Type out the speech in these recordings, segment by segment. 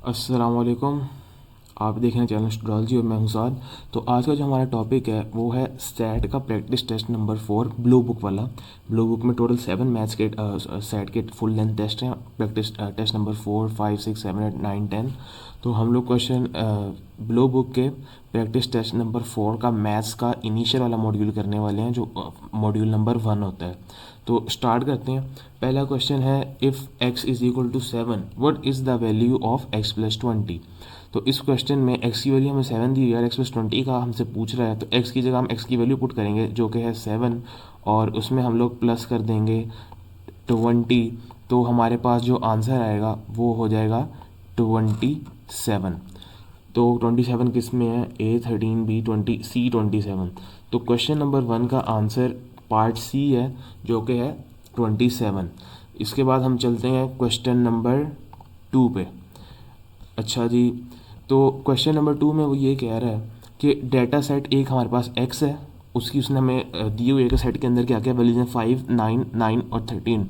अस्सलाम वालेकुम। आप देख रहे हैं चैनल स्टूडोलॉजी और मैं हूं साद। तो आज का जो हमारा टॉपिक है वो है स्टैट का practice test number 4 blue book वाला। ब्लू बुक में टोटल 7 मैथ्स के सेट के फुल लेंथ टेस्ट हैं। Practice test number 4, 5, 6, 7, 8, 9, 10। तो हम लोग क्वेश्चन ब्लू बुक के प्रैक्टिस टेस्ट नंबर 4 का मैथ्स का इनिशियल वाला मॉड्यूल करने वाले हैं, जो मॉड्यूल नंबर 1 होता है। तो स्टार्ट करते हैं। पहला क्वेश्चन है, if x is equal to 7 what is the value of x plus 20। तो इस क्वेश्चन में x की वैल्यू हमें 7 दी हुई है और x प्लस 20 का हमसे पूछ रहा है। तो x की जगह हम x की वैल्यू पुट करेंगे जो कि है 7, और उसमें हम लोग प्लस कर देंगे 20। तो हमारे पास जो आंसर आएगा वो हो जाएगा 27। तो 27 किस में है? A13, B20, C27। तो क्वेश्चन नंबर 1 का आंसर पार्ट सी है जो कि है 27। इसके बाद हम चलते हैं क्वेश्चन नंबर 2 पे। अच्छा जी, तो क्वेश्चन नंबर 2 में वो ये कह रहा है कि डेटा सेट एक हमारे पास x है, उसकी उसने हमें दी हुई एक सेट के अंदर क्या क्या वैल्यूज हैं 5, 9, 9 और 13।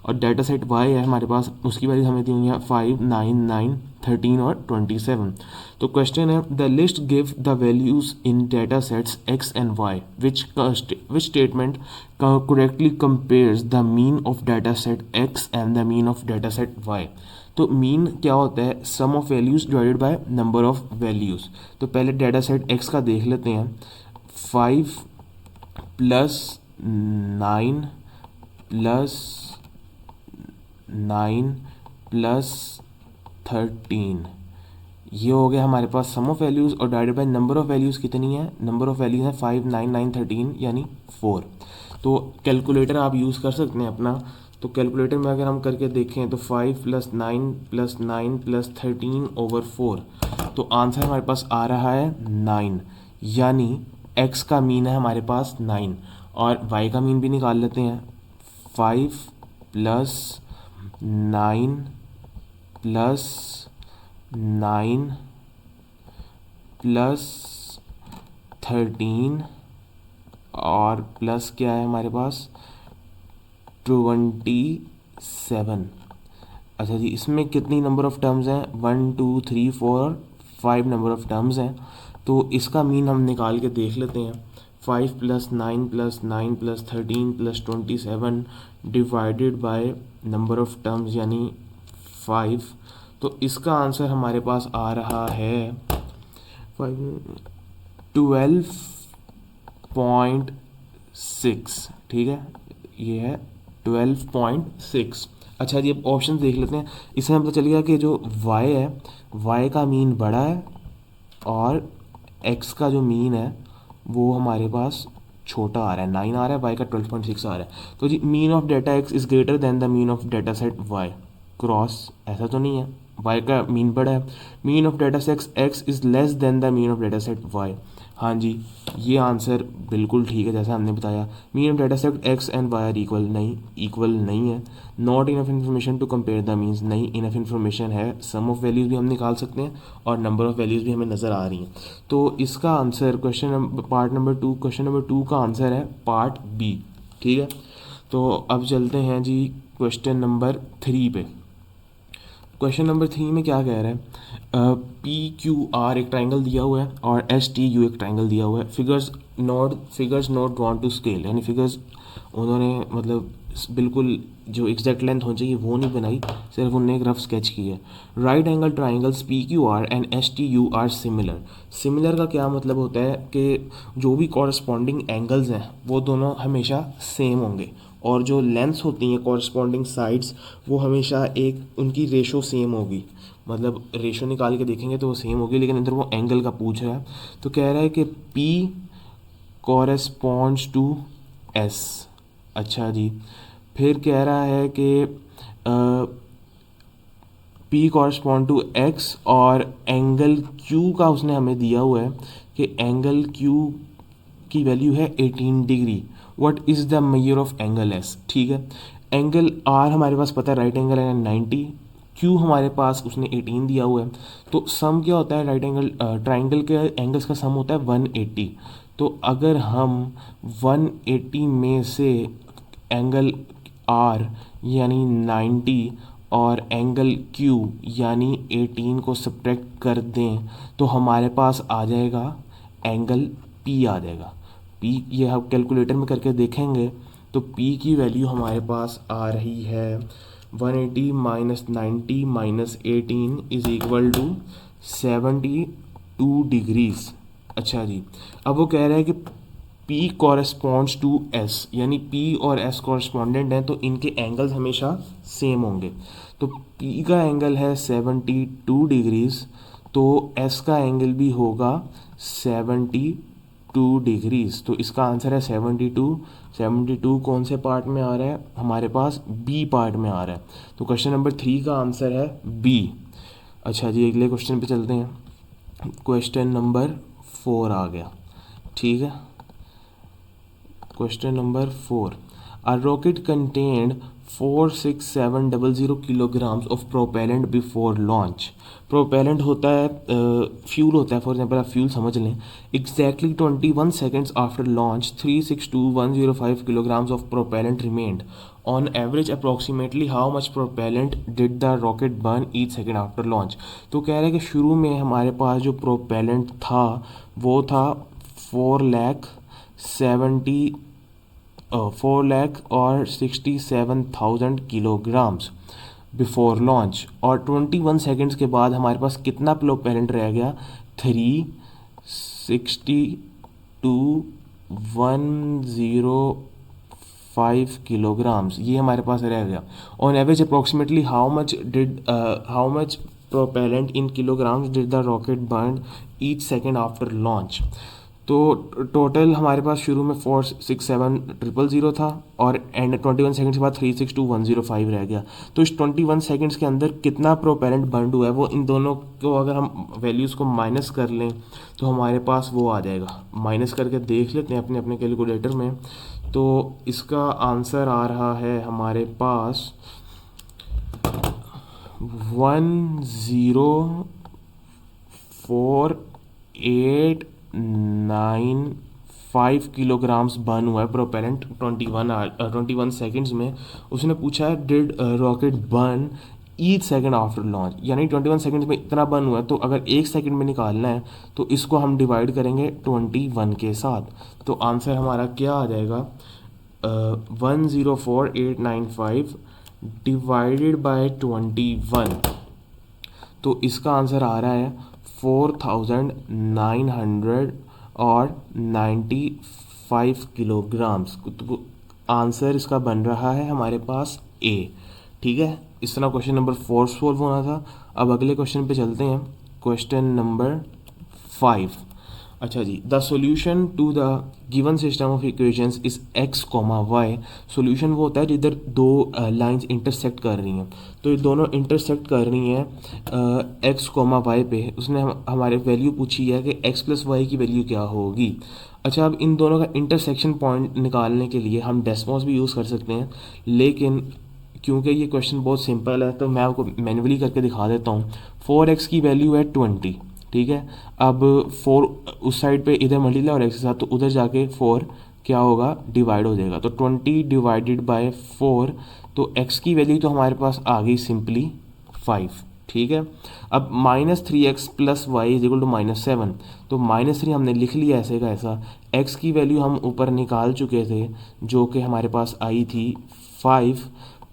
और डाटा सेट y है हमारे पास, उसकी वैल्यूज हमें दी हुई हैं 5, 9, 9, 13 और 27। तो क्वेश्चन है, the list give the values in data sets x and y which statement correctly compares the mean of data set x and the mean of data set y। तो मीन क्या होता है? Sum of values divided by number of values. तो पहले data set x का देख लेते हैं। 5 प्लस 9 प्लस 9 प्लस 13, ये हो गया हमारे पास सम ऑफ वैल्यूज़। और divided by number of values कितनी है? नंबर ऑफ वैल्यूज़ है 5, 9, 9, 13 यानी 4। तो कैलकुलेटर आप यूज़ कर सकते हैं अपना। तो कैलकुलेटर में अगर हम करके देखें तो 5 प्लस 9 प्लस 9 प्लस 13 ओवर 4, तो आंसर हमारे पास आ रहा है 9। यानी x का मीन है हमारे पास 9, और y का मीन भी निकाल लेते हैं। 5 प्लस 9 प्लस 9 प्लस 13 और प्लस क्या है हमारे पास 27। अच्छा जी, इसमें कितनी नंबर ऑफ़ टर्म्स हैं? 1, 2, 3, 4, 5 नंबर ऑफ़ टर्म्स हैं। तो इसका मीन हम निकाल के देख लेते हैं। 5 plus 9 plus 9 plus 13 plus 27 divided by number of terms यानी 5। तो इसका आंसर हमारे पास आ रहा है 12.6। ठीक है, ये है 12.6। अच्छा जी, अब ऑप्शन देख लेते हैं। इसमें पता चल गया कि जो y है, y का मीन बड़ा है और x का जो मीन है वो हमारे पास छोटा आ रहा है, 9 आ रहा है, y का 12.6 आ रहा है। तो जी mean of data x is greater than the mean of data set y। Cross ऐसा तो नहीं है, y का मीन बड़ा है। Mean of data set x is less than the mean of data set y। हाँ जी, ये आंसर बिल्कुल ठीक है जैसा हमने बताया। Mean of data set x and y are equal नहीं है। Not enough information to compare the means, नहीं इनफ इन्फॉर्मेशन है। सम ऑफ वैल्यूज़ भी हम निकाल सकते हैं और नंबर ऑफ वैल्यूज़ भी हमें नज़र आ रही हैं। तो इसका answer part number 2, question number 2 का आंसर है पार्ट बी। ठीक है, तो अब चलते हैं जी क्वेश्चन नंबर 3 पे। क्वेश्चन नंबर 3 में क्या कह रहा है? पी क्यू आर एक ट्राइंगल दिया हुआ है और एस टी यू एक ट्राइंगल दिया हुआ है। Figures not drawn to scale, यानी फिगर्स उन्होंने मतलब बिल्कुल जो एग्जैक्ट लेंथ होनी चाहिए वो नहीं बनाई, सिर्फ उन्होंने एक रफ स्केच की है। Right angle triangles P Q R and S T U are similar. Similar का क्या मतलब होता है कि जो भी कॉरस्पॉन्डिंग एंगल्स हैं वो दोनों हमेशा सेम होंगे, और जो लेंथ्स होती हैं कॉरस्पॉन्डिंग साइड्स वो हमेशा एक उनकी रेशो सेम होगी। मतलब रेशो निकाल के देखेंगे तो वो सेम होगी, लेकिन अंदर वो एंगल का पूछ रहा है। तो कह रहा है कि P कॉरस्पॉन्ड्स टू S। अच्छा जी, फिर कह रहा है कि P कॉरस्पॉन्ड टू X, और एंगल Q का उसने हमें दिया हुआ है कि एंगल Q की वैल्यू है 18 degree. What is the measure of angle S। ठीक है, एंगल R हमारे पास पता है राइट एंगल है 90, Q हमारे पास उसने 18 दिया हुआ है। तो सम क्या होता है? राइट एंगल ट्राइंगल के एंगल्स का सम होता है 180। तो अगर हम 180 में से एंगल R यानी 90 और एंगल Q यानी 18 को सब्ट्रैक्ट कर दें तो हमारे पास आ जाएगा एंगल P आ जाएगा। P ये हम कैलकुलेटर में करके देखेंगे तो P की वैल्यू हमारे पास आ रही है 180 minus 90 minus 18 is equal to 72 degrees. अच्छा जी, अब वो कह रहा है कि P कॉरेस्पॉन्ड्स टू S, यानी P और S कॉरेस्पॉन्डेंट हैं तो इनके एंगल्स हमेशा सेम होंगे। तो P का एंगल है 72 डिग्रीज, तो S का एंगल भी होगा 72 डिग्रीज। तो इसका आंसर है 72। 72 कौन से पार्ट में आ रहा है हमारे पास? B पार्ट में आ रहा है। तो क्वेश्चन नंबर 3 का आंसर है B। अच्छा जी, अगले क्वेश्चन पे चलते हैं। क्वेश्चन नंबर 4 आ गया, ठीक है। Question number 4. A rocket contained 46700 kilograms of propellant before launch. Propellant होता है फ्यूल होता है, फॉर एग्जाम्पल आप फ्यूल समझ लें। Exactly 21 seconds after launch 362,105 kilograms of propellant remained. On average approximately how much propellant did the rocket burn each second after launch? तो कह रहा है कि शुरू में हमारे पास जो propellant था वो था 4,67,000 किलोग्राम्स बिफोर लॉन्च, और 21 सेकेंड्स के बाद हमारे पास कितना प्रोपेलेंट रह गया? 362,105 किलोग्राम्स, ये हमारे पास रह गया। On average approximately how much propellant in kilograms did the rocket burn each second after launch? तो टोटल हमारे पास शुरू में 467,000 था और एंड 21 सेकंड्स के बाद 362,105 रह गया। तो इस 21 सेकंड्स के अंदर कितना प्रोपेलेंट बर्न हुआ है वो इन दोनों को अगर हम वैल्यूज़ को माइनस कर लें तो हमारे पास वो आ जाएगा। माइनस करके देख लेते हैं अपने अपने कैलकुलेटर में। तो इसका आंसर आ रहा है हमारे पास 104,895 किलोग्राम्स बर्न हुआ है प्रोपेलेंट 21 सेकेंड्स में। उसने पूछा है did rocket burn each second after launch, यानी 21 सेकेंड्स में इतना बर्न हुआ है। तो अगर एक सेकेंड में निकालना है तो इसको हम डिवाइड करेंगे 21 के साथ। तो आंसर हमारा क्या आ जाएगा? 104,895 डिवाइडेड बाय 21। तो इसका आंसर आ रहा है 4,995 किलोग्राम्स। तो आंसर इसका बन रहा है हमारे पास ए, ठीक है। इस तरह क्वेश्चन नंबर 4 सॉल्व होना था। अब अगले क्वेश्चन पे चलते हैं, क्वेश्चन नंबर 5। अच्छा जी, the solution to the given system of equations is x, y। Solution वो होता है जिधर दो लाइंस इंटरसेक्ट कर रही हैं। तो ये दोनों इंटरसेक्ट कर रही हैं x, y पे। उसने हमारे वैल्यू पूछी है कि x प्लस वाई की वैल्यू क्या होगी। अच्छा, अब इन दोनों का इंटरसेक्शन पॉइंट निकालने के लिए हम डेसिमल्स भी यूज़ कर सकते हैं, लेकिन क्योंकि ये क्वेश्चन बहुत सिंपल है तो मैं आपको मैन्युअली करके दिखा देता हूँ। 4x की वैल्यू है 20, ठीक है। अब 4 उस साइड पे इधर मल्टीप्लाई और x के साथ, तो उधर जाके 4 क्या होगा? डिवाइड हो जाएगा। तो 20 डिवाइडेड बाय 4, तो x की वैल्यू तो हमारे पास आ गई सिंपली 5, ठीक है। अब -3x plus Y is equal to -7, तो -3 हमने लिख लिया ऐसे का ऐसा। x की वैल्यू हम ऊपर निकाल चुके थे जो कि हमारे पास आई थी 5,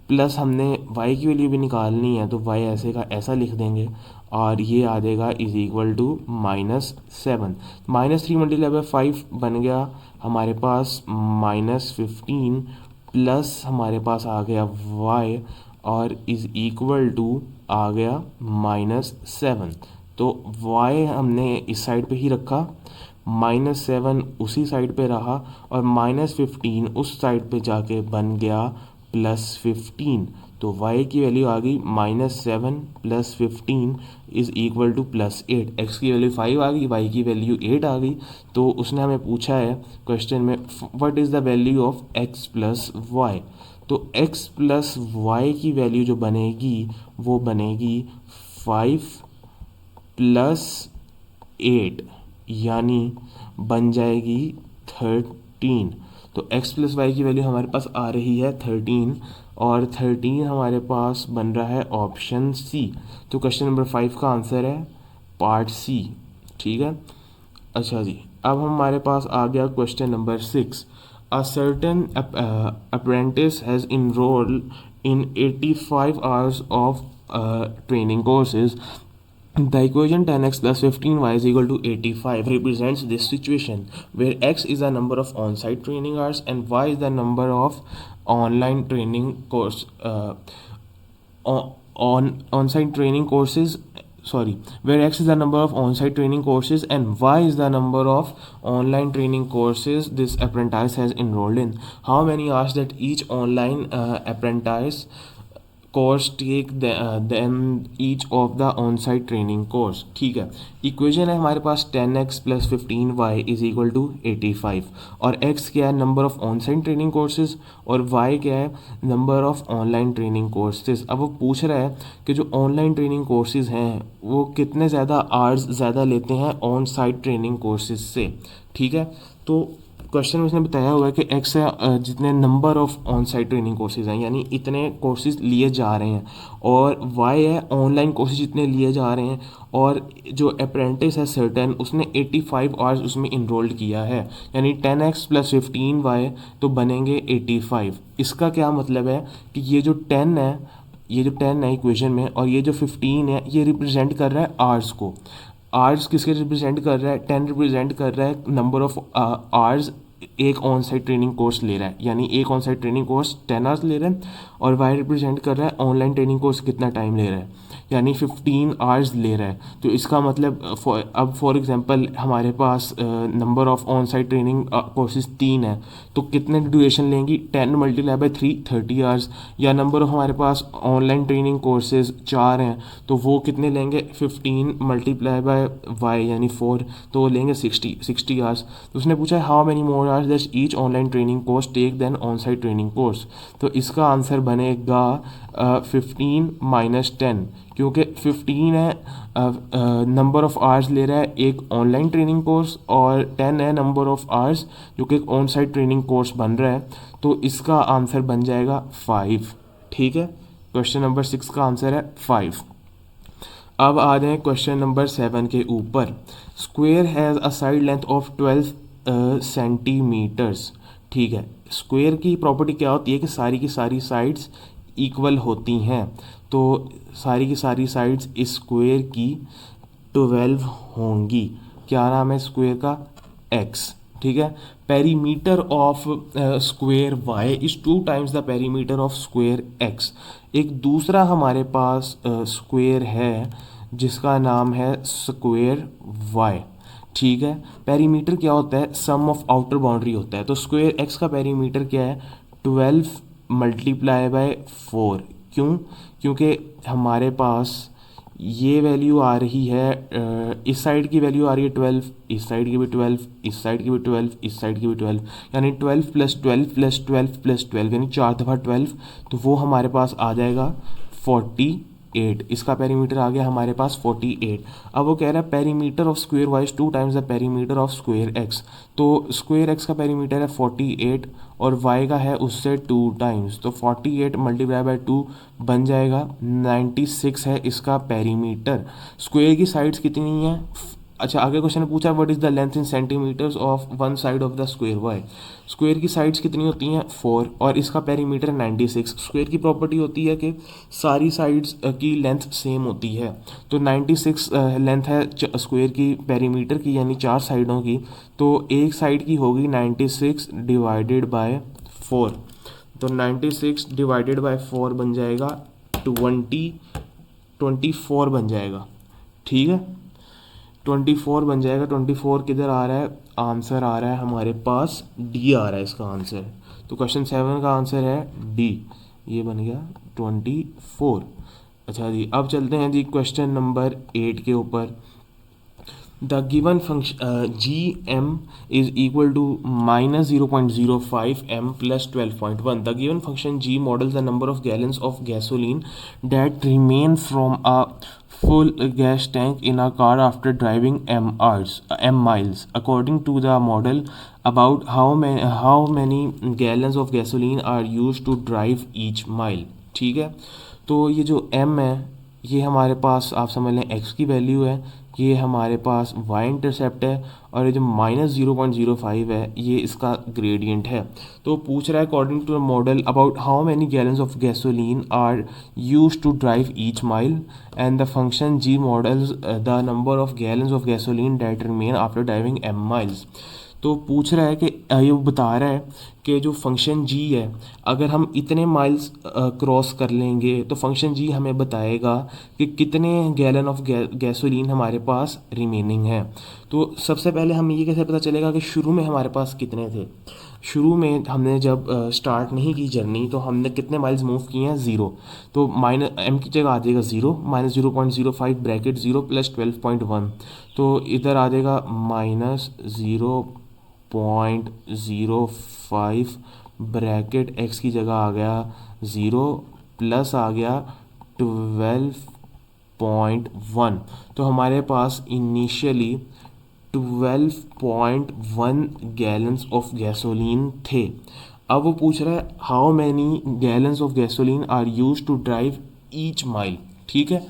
प्लस हमने y की वैल्यू भी निकालनी है तो y ऐसे का ऐसा लिख देंगे और ये आ जाएगा is equal to -7। -3 multiply by 5 बन गया हमारे पास -15, प्लस हमारे पास आ गया y और इज इक्वल टू आ गया -7। तो y हमने इस साइड पे ही रखा, -7 उसी साइड पे रहा और -15 उस साइड पे जाके बन गया +15। तो y की वैल्यू आ गई -7 + 15 इज इक्वल टू +8। x की वैल्यू 5 आ गई, y की वैल्यू 8 आ गई। तो उसने हमें पूछा है क्वेश्चन में what is the value of x + y। तो x + y की वैल्यू जो बनेगी वो बनेगी 5 + 8, यानी बन जाएगी 13। तो x प्लस वाई की वैल्यू हमारे पास आ रही है 13 और 13 हमारे पास बन रहा है ऑप्शन सी। तो क्वेश्चन नंबर 5 का आंसर है पार्ट सी। ठीक है, अच्छा जी, अब हमारे पास आ गया question number 6। A certain apprentice has enrolled in 85 hours of training courses. The equation 10x plus 15y is equal to 85 represents this situation where x is the number of on-site training hours and y is the number of online training course on-site training courses, sorry, where x is the number of on-site training courses and y is the number of online training courses this apprentice has enrolled in. How many hours that each online apprentice course take then each of the on-site training course. ठीक है, equation है हमारे पास 10x plus 15y is equal to 85 और x क्या है, number of on site training courses, और y क्या है, number of online training courses. अब वो पूछ रहा है कि जो ऑनलाइन ट्रेनिंग कोर्सेज हैं वो कितने ज़्यादा आवर्स ज़्यादा लेते हैं ऑन साइट ट्रेनिंग कोर्सेज से। ठीक है, तो क्वेश्चन में उसने बताया हुआ है कि एक्स है जितने number of on site training courses हैं, यानी इतने कोर्सेज लिए जा रहे हैं, और वाई है ऑनलाइन कोर्सेज जितने लिए जा रहे हैं, और जो अप्रेंटिस है सर्टेन उसने 85 आवर्स उसमें इनरोल्ड किया है, यानी 10x प्लस 15y तो बनेंगे 85। इसका क्या मतलब है कि ये जो 10 है, ये जो 10 है इक्वेशन में, और ये जो 15 है ये रिप्रेजेंट कर रहा है आवर्स को। आवर्स किसके रिप्रेजेंट कर रहा है, 10 रिप्रेजेंट कर रहा है नंबर ऑफ आवर्स एक ऑन साइट ट्रेनिंग कोर्स ले रहा है, यानी एक on site training course 10 hours ले रहा है, और वाई रिप्रेजेंट कर रहा है ऑनलाइन ट्रेनिंग कोर्स कितना टाइम ले रहा है, यानी 15 आवर्स ले रहा है। तो इसका मतलब अब फॉर एग्जांपल हमारे पास number of on site training courses 3 है, तो कितने ड्यूरेशन लेंगी, 10 मल्टीप्लाई बाई 3 30 आवर्स, या नंबर ऑफ हमारे पास ऑनलाइन ट्रेनिंग कोर्सेज 4 हैं तो वो कितने लेंगे, 15 मल्टीप्लाई बाय वाई यानी 4, तो वो लेंगे 60 आवर्स। तो उसने पूछा है how many more hours that each online training course take then on site training course. तो इसका आंसर बनेगा 15 माइनस 10, क्योंकि 15 है नंबर ऑफ आवर्स ले रहा है एक ऑनलाइन ट्रेनिंग कोर्स, और 10 है नंबर ऑफ आवर्स जो कि एक ऑन साइट ट्रेनिंग कोर्स बन रहा है, तो इसका आंसर बन जाएगा 5। ठीक है, क्वेश्चन नंबर 6 का आंसर है 5। अब आ जाए क्वेश्चन नंबर 7 के ऊपर। Square has a side length of 12 centimetres. ठीक है, स्क्वेयर की प्रॉपर्टी क्या होती है कि सारी की सारी साइड्स इक्वल होती हैं, तो सारी की सारी साइड्स इस स्क्वेयर की 12 होंगी। क्या नाम है स्क्वेयर का, x। ठीक है, perimeter of square y is 2 times the perimeter of square x। एक दूसरा हमारे पास स्क्वेयर है जिसका नाम है स्क्वेयर y। ठीक है, पेरीमीटर क्या होता है, सम ऑफ आउटर बाउंड्री होता है, तो स्क्वेयर x का पेरीमीटर क्या है, 12 मल्टीप्लाई बाय 4। क्यों, क्योंकि हमारे पास ये वैल्यू आ रही है, इस साइड की वैल्यू आ रही है 12, इस साइड की भी 12, इस साइड की भी 12, इस साइड की भी 12, यानी 12 प्लस 12 प्लस 12 प्लस 12 यानी 4 दफ़ा 12, तो वो हमारे पास आ जाएगा 48। इसका पेरीमीटर आ गया हमारे पास 48। अब वो कह रहा है perimeter of square wise 2 times the perimeter of square x, तो स्क्वेयर एक्स का पेरीमीटर है 48 और y का है उससे 2 टाइम्स, तो 48 मल्टीप्लाई बाय 2 बन जाएगा 96 है इसका पेरीमीटर। स्क्वेयर की साइड्स कितनी हैं, अच्छा आगे क्वेश्चन ने पूछा what is the length in centimetres of one side of the square Y. Square की साइड्स कितनी होती हैं 4 और इसका पेरीमीटर 96। स्क्वेयर की प्रॉपर्टी होती है कि सारी साइड्स की लेंथ सेम होती है, तो 96 लेंथ है स्क्वेयर की पेरीमीटर की यानी 4 साइडों की, तो एक साइड की होगी 96 डिवाइडेड बाय 4, तो 96 डिवाइडेड बाय 4 बन जाएगा 24 बन जाएगा। ठीक है, 24 बन जाएगा। 24 किधर आ रहा है, आंसर आ रहा है हमारे पास डी आ रहा है इसका आंसर, तो क्वेश्चन 7 का आंसर है डी, ये बन गया 24। अच्छा जी, अब चलते हैं जी क्वेश्चन नंबर 8 के ऊपर। The given function G M is equal to minus 0.05 m plus 12.1। The given function G model the number of gallons of gasoline that remain from a full gas tank in a car after driving m miles. According to the model, about how many gallons of gasoline are used to drive each mile. ठीक है, तो ये जो m है ये हमारे पास आप समझ लें x की वैल्यू है, ये हमारे पास y इंटरसेप्ट है, और ये जो -0.05 है ये इसका ग्रेडियंट है। तो पूछ रहा है according to the model about how many gallons of gasoline are used to drive each mile and the function g models the number of gallons of gasoline that remain after driving m miles. तो पूछ रहा है कि ये बता रहा है कि जो फंक्शन g है अगर हम इतने माइल्स क्रॉस कर लेंगे तो फंक्शन g हमें बताएगा कि कितने गैलन ऑफ गैसोलीन हमारे पास रिमेनिंग है। तो सबसे पहले हमें ये कैसे पता चलेगा कि शुरू में हमारे पास कितने थे। शुरू में हमने जब स्टार्ट नहीं की जर्नी तो हमने कितने माइल्स मूव किए हैं, 0। तो माइनस m की जगह आ जाएगा 0, -0.05 ब्रैकेट 0 + 12.1, तो इधर आ जाएगा -0.05 ब्रैकेट x की जगह आ गया 0 प्लस आ गया 12.1। तो हमारे पास इनिशियली 12.1 गैलन्स ऑफ गैसोलीन थे। अब वो पूछ रहा है how many gallons of gasoline are used to drive each mile. ठीक है,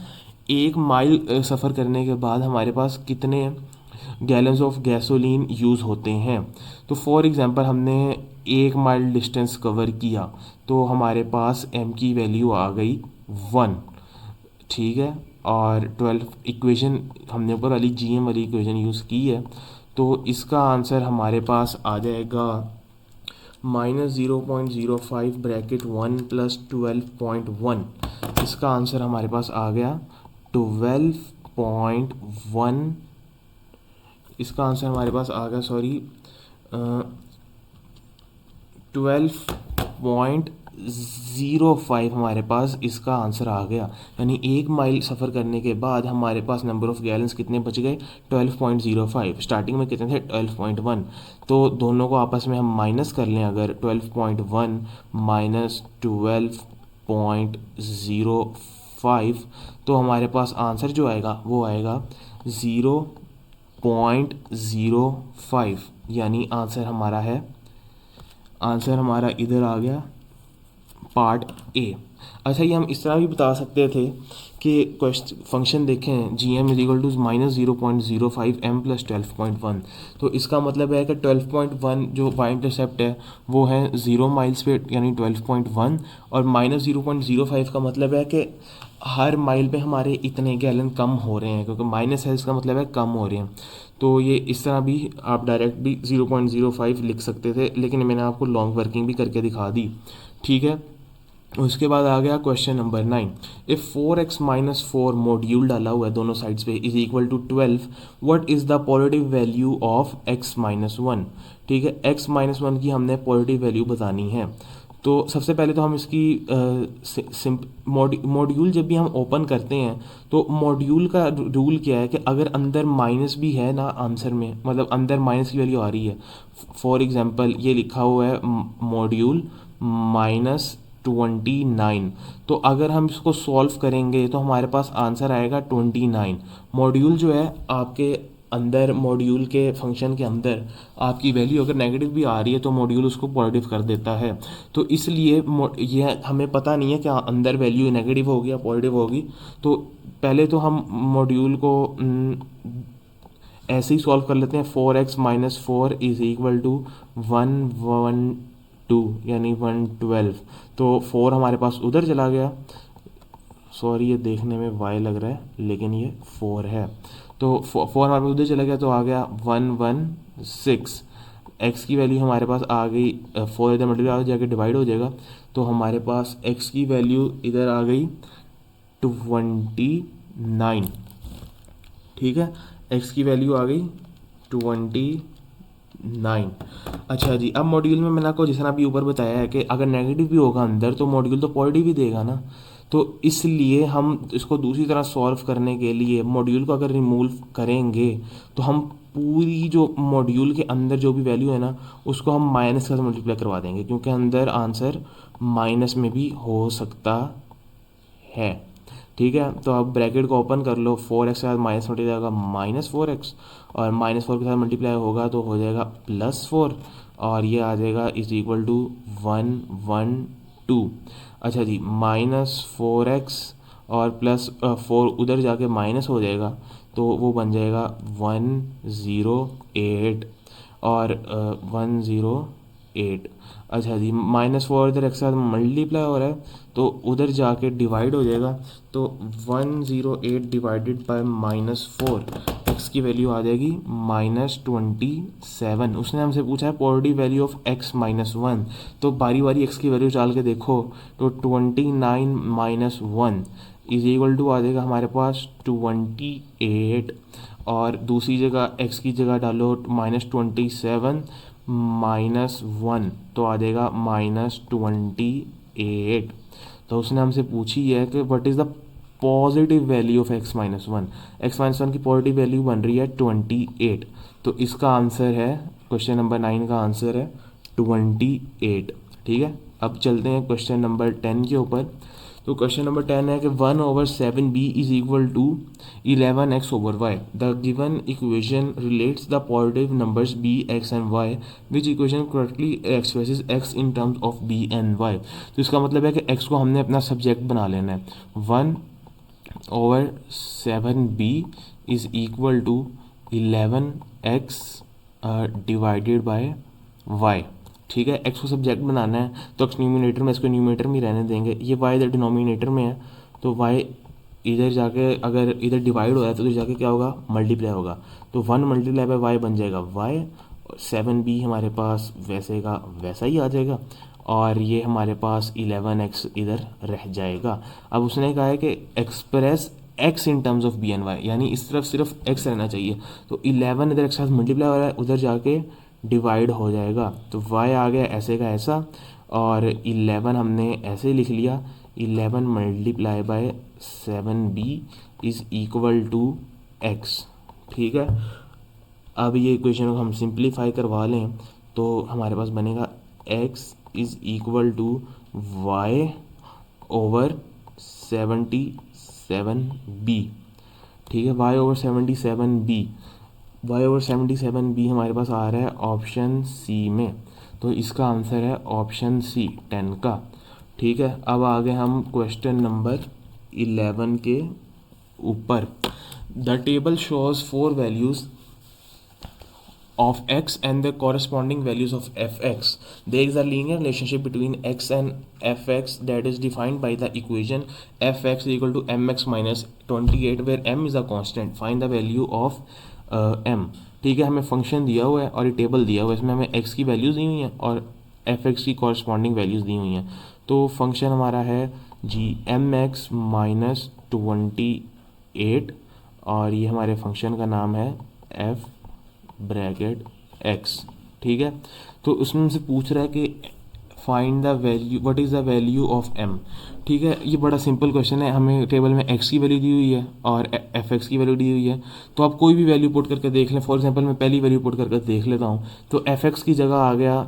एक माइल सफ़र करने के बाद हमारे पास कितने गैलन्स ऑफ गैसोलीन यूज़ होते हैं। तो फॉर एग्ज़ाम्पल हमने 1 माइल डिस्टेंस कवर किया तो हमारे पास m की वैल्यू आ गई 1। ठीक है, और 12 इक्वेशन हमने ऊपर वाली GM वाली इक्वेशन यूज़ की है, तो इसका आंसर हमारे पास आ जाएगा -0.05 ब्रैकेट 1 + 12.1। इसका आंसर हमारे पास आ गया 12.1। इसका आंसर हमारे पास आ गया 12.05 हमारे पास इसका आंसर आ गया। यानी 1 माइल सफ़र करने के बाद हमारे पास नंबर ऑफ़ गैलन्स कितने बच गए, 12.05। स्टार्टिंग में कितने थे, 12.1। तो दोनों को आपस में हम माइनस कर लें, अगर 12.1 माइनस 12.05 तो हमारे पास आंसर जो आएगा वो आएगा 0.05। यानी आंसर हमारा इधर आ गया पार्ट ए। अच्छा, ये हम इस तरह भी बता सकते थे कि फंक्शन देखें GM = -0.05 m + 12.1। तो इसका मतलब है कि 12.1 जो y इंटरसेप्ट है वो है 0 माइल्स पे, यानी 12.1, और -0.05 का मतलब है कि हर माइल पे हमारे इतने गैलन कम हो रहे हैं, क्योंकि माइनस है इसका मतलब है कम हो रहे हैं। तो ये इस तरह भी आप डायरेक्ट भी 0.05 लिख सकते थे, लेकिन मैंने आपको लॉन्ग वर्किंग भी करके दिखा दी। ठीक है, उसके बाद आ गया question number 9। If 4x - 4 module डाला हुआ है दोनों साइड्स पे = 12, what is the positive value of x - 1। ठीक है, x - 1 की हमने पॉजिटिव वैल्यू बतानी है। तो सबसे पहले तो हम इसकी मॉड्यूल जब भी हम ओपन करते हैं तो मॉड्यूल का रूल क्या है कि अगर अंदर माइनस भी है ना आंसर में, मतलब अंदर माइनस की वैल्यू आ रही है, फॉर एग्जांपल ये लिखा हुआ है मॉड्यूल -29, तो अगर हम इसको सॉल्व करेंगे तो हमारे पास आंसर आएगा 29। मॉड्यूल जो है आपके अंदर, मॉड्यूल के फंक्शन के अंदर आपकी वैल्यू अगर नेगेटिव भी आ रही है तो मॉड्यूल उसको पॉजिटिव कर देता है। तो इसलिए ये हमें पता नहीं है कि अंदर वैल्यू नेगेटिव होगी या पॉजिटिव होगी। तो पहले तो हम मॉड्यूल को ऐसे ही सॉल्व कर लेते हैं। 4x - 4 = 112, यानी 112। तो 4 हमारे पास उधर चला गया, सॉरी ये देखने में y लग रहा है लेकिन ये 4 है। तो 4 हमारे पास उधर चला गया तो आ गया 116। x की वैल्यू हमारे पास आ गई, 4 इधर मल्टीप्लाई जाके डिवाइड हो जाएगा, तो हमारे पास x की वैल्यू इधर आ गई 29। ठीक है, x की वैल्यू आ गई 29। अच्छा जी, अब मॉड्यूल में मैंने आपको जिस तरह अभी ऊपर बताया है कि अगर नेगेटिव भी होगा अंदर तो मॉड्यूल तो पॉजिटिव ही देगा ना। तो इसलिए हम इसको दूसरी तरह सॉल्व करने के लिए मॉड्यूल को अगर रिमूव करेंगे तो हम पूरी जो मॉड्यूल के अंदर जो भी वैल्यू है ना उसको हम माइनस का मल्टीप्लाई करवा देंगे, क्योंकि अंदर आंसर माइनस में भी हो सकता है। ठीक है। तो अब ब्रैकेट को ओपन कर लो, 4x के साथ माइनस मल्टी जाएगा -4x, और -4 के साथ मल्टीप्लाई होगा तो हो जाएगा +4, और ये आ जाएगा इज इक्वल टू 112। अच्छा जी, -4x और +4 उधर जाके माइनस हो जाएगा तो वो बन जाएगा 108, और 108। अच्छा जी, -4 इधर एक साथ मल्टीप्लाई हो रहा है तो उधर जाके डिवाइड हो जाएगा, तो 108 डिवाइडेड बाय -4, एक्स की वैल्यू आ जाएगी -27। उसने हमसे पूछा है पॉजिटिव वैल्यू ऑफ x -1, तो बारी बारी x की वैल्यू डाल के देखो, तो 29 - 1 इज इक्वल टू आ जाएगा हमारे पास 28, और दूसरी जगह x की जगह डालो -27 -1 तो आ जाएगा -28। तो उसने हमसे पूछी है कि what is the positive value of x -1। x -1 की पॉजिटिव वैल्यू बन रही है 28, तो इसका आंसर है, क्वेश्चन नंबर 9 का आंसर है 28। ठीक है, अब चलते हैं क्वेश्चन नंबर 10 के ऊपर। तो क्वेश्चन नंबर 10 है कि 1/7b is equal to 11x/y। The given equation relates the positive numbers b, x and y, which equation correctly expresses x in terms of b and y। तो इसका मतलब है कि x को हमने अपना सब्जेक्ट बना लेना है। 1/7b is equal to 11x divided by y। ठीक है, x को सब्जेक्ट बनाना है तो x न्यूमिनेटर में, इसको न्यूमिनेटर में रहने देंगे, ये y इधर डिनोमिनेटर में है, तो y इधर जाके अगर इधर डिवाइड हो रहा है तो इधर जाके क्या होगा, मल्टीप्लाई होगा, तो 1 मल्टीप्लाई बाय y बन जाएगा y, 7b हमारे पास वैसे का वैसा ही आ जाएगा, और ये हमारे पास 11x इधर रह जाएगा। अब उसने कहा है कि express x in terms of b and y, यानी इस तरफ सिर्फ x रहना चाहिए, तो 11 इधर एक साथ मल्टीप्लाई हो रहा है, उधर जाके डिवाइड हो जाएगा, तो y आ गया ऐसे का ऐसा, और 11 हमने ऐसे लिख लिया, 11 multiply by 7b is equal to x। ठीक है, अब ये इक्वेशन को हम सिंप्लीफाई करवा लें तो हमारे पास बनेगा x is equal to y/77b। ठीक है, y/77b, y/77b हमारे पास आ रहा है ऑप्शन सी में, तो इसका आंसर है ऑप्शन सी 10 का। ठीक है, अब आगे हम क्वेश्चन नंबर 11 के ऊपर। The table shows 4 values of x and the corresponding values of fx. There is a linear relationship between x and fx that is defined by the equation fx is equal to mx minus 28 where m is a constant. Find the value of m। ठीक है, हमें function दिया हुआ है और ये table दिया हुआ है, इसमें हमें x की वैल्यूज़ दी हुई हैं और fx की कॉरस्पॉन्डिंग वैल्यूज़ दी हुई हैं। तो फंक्शन हमारा है जी mx माइनस 28, और ये हमारे फंक्शन का नाम है f ब्रैकेट x। ठीक है, तो उसमें हमसे पूछ रहा है कि find the value, what is the value of m। ठीक है, ये बड़ा सिंपल क्वेश्चन है, हमें टेबल में x की वैल्यू दी हुई है और fx की वैल्यू दी हुई है, तो आप कोई भी वैल्यू पुट करके देख लें। फॉर एग्जांपल मैं पहली वैल्यू पुट करके देख लेता हूँ, तो fx की जगह आ गया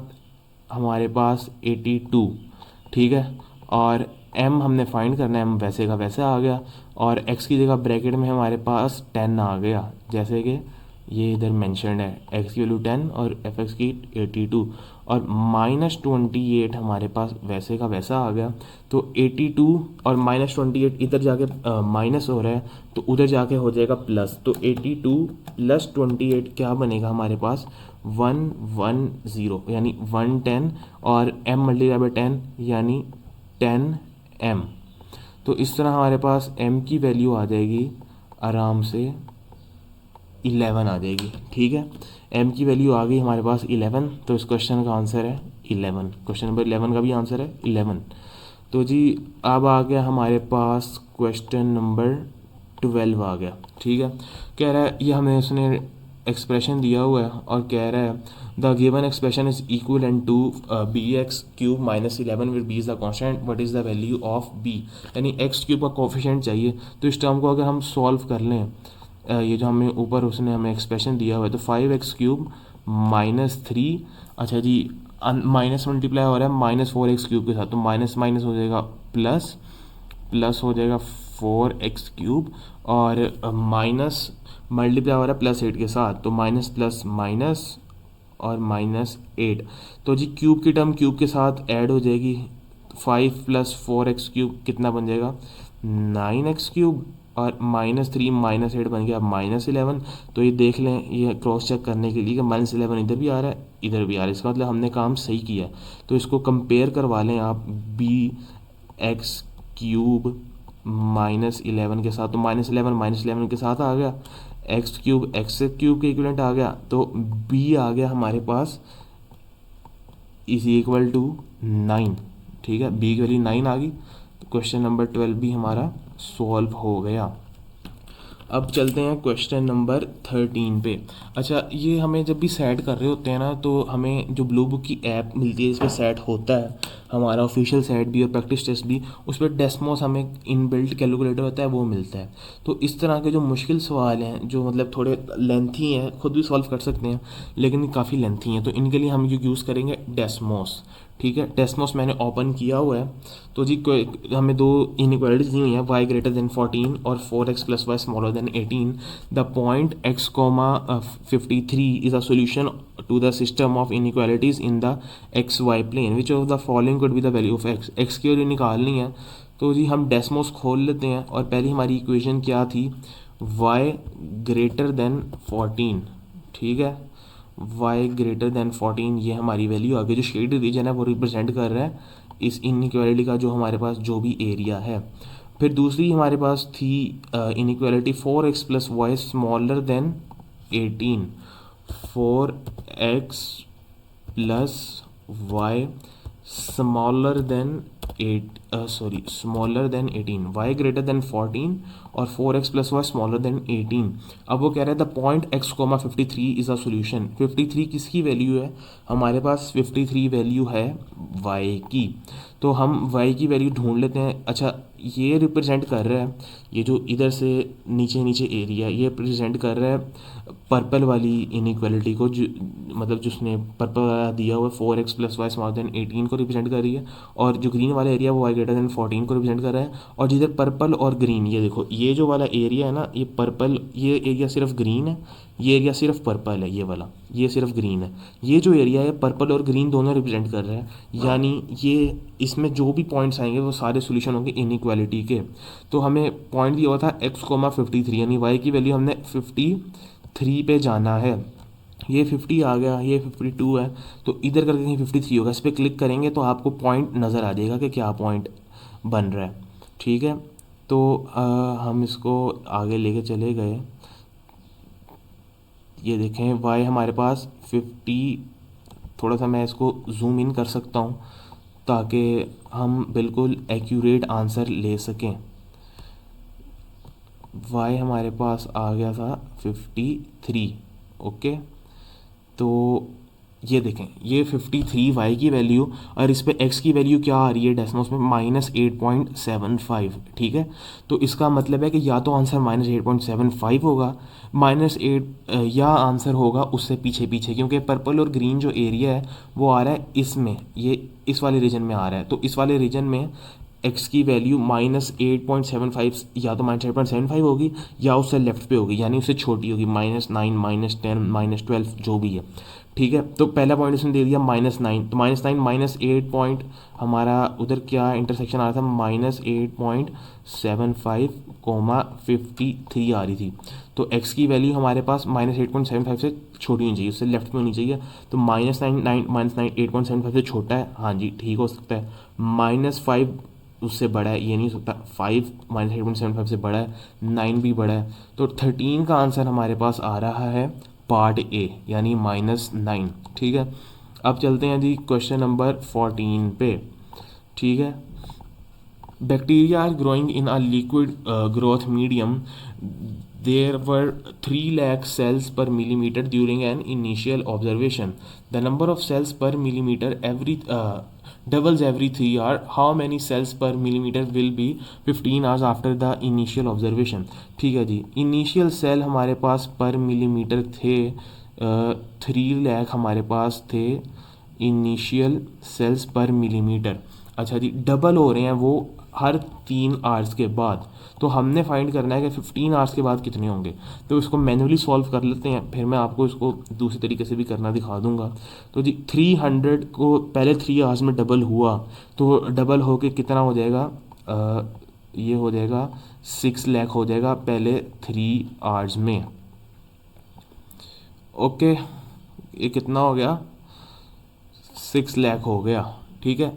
हमारे पास 82। ठीक है, और m हमने फाइंड करना है, m वैसे का वैसे आ गया, और x की जगह ब्रैकेट में हमारे पास 10 आ गया, जैसे कि ये इधर मेंशन्ड है, x की वैल्यू 10 और fx की 82, और -28 हमारे पास वैसे का वैसा आ गया, तो 82 और -28 इधर जाके माइनस हो रहा है तो उधर जाके हो जाएगा प्लस, तो 82 + 28 क्या बनेगा हमारे पास 110 यानी 110, और m मल्टीप्लाई बाय 10 यानी 10m। तो इस तरह हमारे पास m की वैल्यू आ जाएगी आराम से 11 आ जाएगी। ठीक है, m की वैल्यू आ गई हमारे पास 11, तो इस क्वेश्चन का आंसर है 11। क्वेश्चन नंबर 11 का भी आंसर है 11। तो जी अब आ गया हमारे पास क्वेश्चन नंबर 12 आ गया। ठीक है, कह रहा है ये हमें उसने एक्सप्रेशन दिया हुआ है और कह रहा है the given expression is equivalent to bx³ - 11 with b is the constant, what is the value of b। यानी x³ का कोफिशिएंट चाहिए, तो इस टर्म को अगर हम सॉल्व कर लें, ये जो हमें ऊपर उसने हमें एक्सप्रेशन दिया हुआ है, तो 5x³ - 3, अच्छा जी माइनस मल्टीप्लाई हो रहा है -4x³ के साथ, तो माइनस माइनस हो जाएगा प्लस, प्लस हो जाएगा 4x³ और माइनस मल्टीप्लाई हो रहा है +8 के साथ, तो माइनस प्लस माइनस और -8। तो जी क्यूब की टर्म क्यूब के साथ ऐड हो जाएगी, 5 + 4x³ कितना बन जाएगा 9x³ और -3 -8 बन गया -11। तो ये देख लें, ये क्रॉस चेक करने के लिए कि -11 इधर भी आ रहा है इधर भी आ रहा है, इसका मतलब हमने काम सही किया है। तो इसको कंपेयर करवा लें आप bx³ -11 के साथ, तो -11 के साथ आ गया, x³ x³ के इक्वलेंट आ गया, तो b आ गया हमारे पास = 9। ठीक है, b की वैल्यू 9 आ गई, तो क्वेश्चन नंबर 12 भी हमारा सॉल्व हो गया। अब चलते हैं क्वेश्चन नंबर 13 पे। अच्छा, ये हमें जब भी सेट कर रहे होते हैं ना, तो हमें जो ब्लू बुक की ऐप मिलती है जिसमें सेट होता है हमारा ऑफिशियल सेट भी और प्रैक्टिस टेस्ट भी, उस पर डेस्मोस हमें इनबिल्ट कैलकुलेटर होता है वो मिलता है। तो इस तरह के जो मुश्किल सवाल हैं जो मतलब थोड़े लेंथी हैं, खुद भी सॉल्व कर सकते हैं लेकिन काफ़ी लेंथी हैं, तो इनके लिए हम यूज़ करेंगे डेस्मोस। ठीक है, डेस्मोस मैंने ओपन किया हुआ है। तो जी हमें दो इनइक्वालिटीज दी हुई हैं, y > 14 और 4x + y > 18। The point x, 53 is a solution to the system of inequalities in the xy plane, which of the following could be the value of x की वैल्यू निकालनी है। तो जी हम डेस्मोस खोल लेते हैं और पहली हमारी इक्वेशन क्या थी, y > 14। ठीक है, y > 14 ये हमारी वैल्यू आगे जो शेड रीजन है वो रिप्रेजेंट कर रहा है इस इनइक्वालिटी का जो हमारे पास जो भी एरिया है। फिर दूसरी हमारे पास थी inequality 4x + y > 18। 4x + y smaller than 18, y > 14 और 4x + y < 18। अब वो कह रहा है the point x, 53 is a solution. 53 किसकी वैल्यू है, हमारे पास 53 वैल्यू है y की। तो हम y की वैल्यू ढूंढ लेते हैं। अच्छा, ये रिप्रेजेंट कर रहा है, ये जो इधर से नीचे नीचे एरिया ये रिप्रेजेंट कर रहा है पर्पल वाली इनइक्वालिटी को, जो मतलब जिसने पर्पल वाला दिया हुआ है 4x + y > 18 को रिप्रेजेंट कर रही है, और जो ग्रीन वाला एरिया वो y > 14 को रिप्रेजेंट कर रहा है। और जिधर पर्पल और ग्रीन, ये देखो ये जो वाला एरिया है ना, ये पर्पल, ये एरिया सिर्फ ग्रीन है, ये एरिया सिर्फ पर्पल है, ये वाला ये सिर्फ ग्रीन है। ये जो एरिया है पर्पल और ग्रीन दोनों रिप्रेजेंट कर रहा है, यानी ये इसमें जो भी पॉइंट्स आएंगे वो सारे सोल्यूशन होंगे इनइक्वालिटी के। तो हमें पॉइंट दिया हुआ था x, 53, यानी y की वैल्यू हमने 53 पे जाना है। ये 50 आ गया, ये 52 है, तो इधर करके कहीं 53 होगा, इस पर क्लिक करेंगे तो आपको पॉइंट नज़र आ जाएगा कि क्या पॉइंट बन रहा है। ठीक है, तो हम इसको आगे लेके चले गए। ये देखें y हमारे पास 50, थोड़ा सा मैं इसको जूम इन कर सकता हूँ ताकि हम बिल्कुल एक्यूरेट आंसर ले सकें। y हमारे पास आ गया था 53। ओके, तो ये देखें ये 53 y की वैल्यू, और इस पे x की वैल्यू क्या आ रही है डेसिमल्स में -8.75। ठीक है, तो इसका मतलब है कि या तो आंसर -8.75 होगा, -8 या आंसर होगा उससे पीछे पीछे, क्योंकि पर्पल और ग्रीन जो एरिया है वो आ रहा है इसमें, ये इस वाले रीजन में आ रहा है। तो इस वाले रीजन में x की वैल्यू -8.75 या तो -8.75 होगी या उससे लेफ्ट पे होगी, यानी उससे छोटी होगी, -9 -10 -12 जो भी है। ठीक है, तो पहला पॉइंट उसने दे दिया -9, तो -9 -8 पॉइंट हमारा उधर क्या इंटरसेक्शन आ रहा था, -8.75, 53 आ रही थी। तो x की वैल्यू हमारे पास -8.75 से छोटी होनी चाहिए, उससे लेफ्ट में होनी चाहिए। तो -9 8.75 से छोटा है, हाँ जी ठीक हो सकता है। -5 उससे बड़ा है, ये नहीं हो सकता। 5 -8.75 से बड़ा है, 9 भी बड़ा है। तो 13 का आंसर हमारे पास आ रहा है पार्ट ए, यानी -9। ठीक है, अब चलते हैं जी क्वेश्चन नंबर 14 पे। ठीक है, bacteria are growing in a liquid growth medium, there were 3 lakh cells per millimeter during an initial observation. The number of cells per millimeter doubles every 3 hours. How many cells per millimeter will be 15 hours after the initial observation? ठीक है जी, initial cell हमारे पास पर millimetre थे 3 लाख हमारे पास थे initial sales पर millimetre. अच्छा जी, double हो रहे हैं वो हर 3 आवर्स के बाद। तो हमने फाइंड करना है कि 15 आवर्स के बाद कितने होंगे। तो इसको मैन्युअली सॉल्व कर लेते हैं, फिर मैं आपको इसको दूसरे तरीके से भी करना दिखा दूंगा। तो जी 300 को पहले 3 आवर्स में डबल हुआ, तो डबल होके कितना हो जाएगा, ये हो जाएगा 6 लाख हो जाएगा पहले 3 आवर्स में। ओके, ये कितना हो गया, 6 लाख हो गया। ठीक है,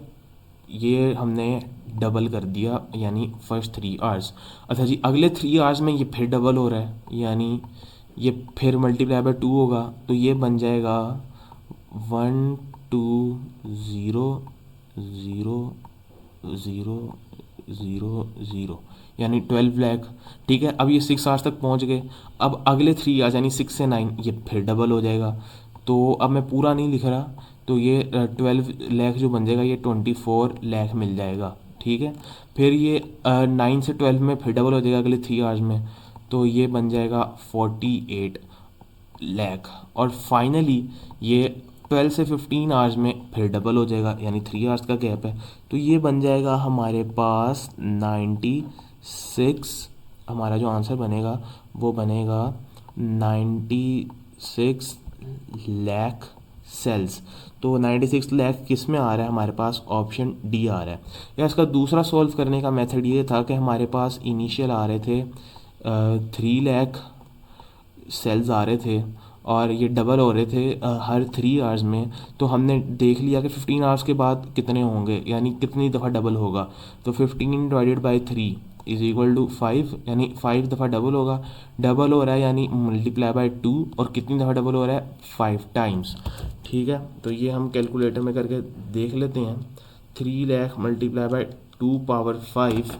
ये हमने डबल कर दिया यानी फर्स्ट 3 आवर्स। अच्छा जी, अगले 3 आवर्स में ये फिर डबल हो रहा है, यानी ये फिर मल्टीप्लाई बाय 2 होगा, तो ये बन जाएगा 1 2 0 0 0 0 0 यानी 12 लाख। ठीक है, अब ये 6 आवर्स तक पहुंच गए। अब अगले 3 आवर्स यानी 6 से 9 ये फिर डबल हो जाएगा। तो अब मैं पूरा नहीं लिख रहा, तो ये 12 लाख जो बन जाएगा ये 24 लाख मिल जाएगा। ठीक है, फिर ये 9 से 12 में फिर डबल हो जाएगा अगले 3 आवर्स में, तो ये बन जाएगा 48 लाख। और फाइनली ये 12 से 15 आवर्स में फिर डबल हो जाएगा, यानी 3 आवर्स का गैप है। तो ये बन जाएगा हमारे पास 96, हमारा जो आंसर बनेगा वो बनेगा 96 लाख सेल्स। तो 96 लाख किस में आ रहा है हमारे पास, ऑप्शन डी आ रहा है। या इसका दूसरा सॉल्व करने का मेथड ये था कि हमारे पास इनिशियल आ रहे थे 3 लाख सेल्स आ रहे थे और ये डबल हो रहे थे हर 3 आवर्स में। तो हमने देख लिया कि 15 आवर्स के बाद कितने होंगे, यानी कितनी दफ़ा डबल होगा। तो 15 divided by 3 is equal to 5, यानी 5 दफ़ा डबल होगा। डबल हो रहा है यानी मल्टीप्लाई बाई 2, और कितनी दफ़ा डबल हो रहा है, 5 टाइम्स। ठीक है, तो ये हम कैलकुलेटर में करके देख लेते हैं। 3 लाख मल्टीप्लाई बाई 2 पावर 5,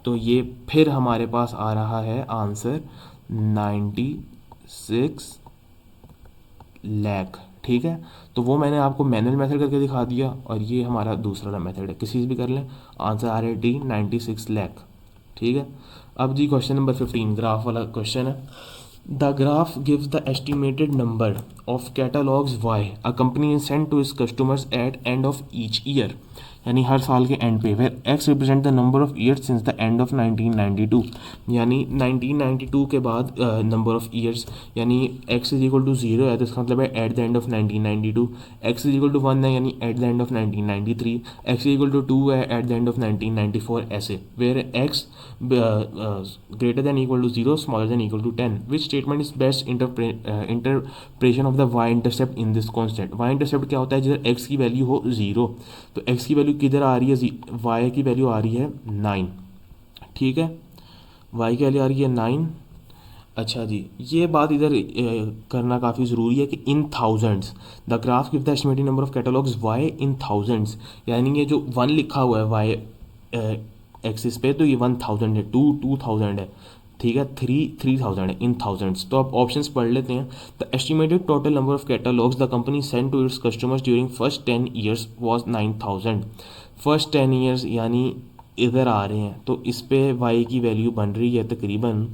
तो ये फिर हमारे पास आ रहा है आंसर 96 लाख। ठीक है, तो वो मैंने आपको मैनुअल मेथड करके दिखा दिया, और ये हमारा दूसरा मेथड है, किसी से भी कर लें। आंसर आ रहा है डी 96 लाख। ठीक है, अब जी क्वेश्चन नंबर 15 ग्राफ वाला क्वेश्चन है। The graph gives the estimated number of catalogues y a company is send to its customers at end of each year, यानी हर साल के एंड पे। Where x represent the number of years since the end of 1992, यानी 1992 के बाद number of years, यानी x is equal to 0 है, तो इसका मतलब है at the end of 1992। X is equal to 1 है, यानी at the end of 1993। X is equal to 2 है, एट द एंड ऑफ 1994, ऐसे। Where x greater than equal to 0, smaller than equal to 10, which statement is best interpretation of the y intercept in this constant. Y intercept क्या होता है, जिधर x की value हो 0, तो x की value किधर आ रही है, वाई की वैल्यू आ रही है 9। ठीक है, वाई की वैल्यू आ रही है 9। अच्छा जी, ये बात इधर करना काफ़ी ज़रूरी है कि in thousands the graph give the estimated number of catalogues y in thousands, यानी ये जो 1 लिखा हुआ है वाई एक्सिस पे, तो ये 1000 है, 2000 है। ठीक है, 3000 है इन थाउजेंड्स। तो आप ऑप्शंस पढ़ लेते हैं। The estimated total number of catalogues the company send to its customers during first 10 years was 9000। First 10 years यानी इधर आ रहे हैं, तो इस पे वाई की वैल्यू बन रही है तकरीबन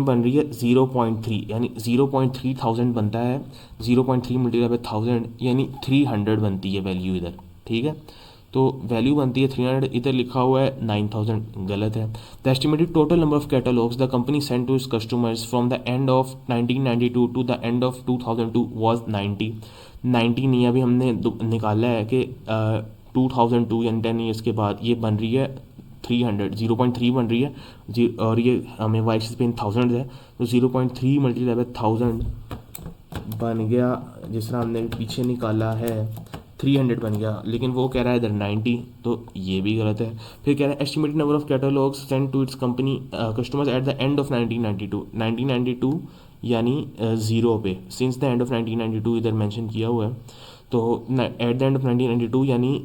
बन रही है 0.3, यानी 0.3 थाउजेंड बनता है। 0.3 मल्टीप्लाई बाय 1000 यानी 300 बनती है वैल्यू इधर। ठीक है, तो वैल्यू बनती है 300, इधर लिखा हुआ है 9000, गलत है। The estimated total number of catalogues the company send to its customers from the end of 1992 to the end of 2002 was 90 नहीं, अभी हमने निकाला है कि 2002 यानी 10 ईयर्स के बाद ये बन रही है 300, 0.3 बन रही है जी, और ये हमें वाई एक्सिस पे इन थाउजेंड है, तो 0.3 मल्टीप्लाई बाय 1000 बन गया, जिस तरह हमने पीछे निकाला है 300 बन गया, लेकिन वो कह रहा है इधर 90, तो ये भी गलत है। फिर कह रहा है estimated number of catalogues send to its company customers at the end of 1992 यानी 0 पे, सिंस द एंड ऑफ 1992 इधर मेंशन किया हुआ है, तो एट द एंड ऑफ 1992 यानी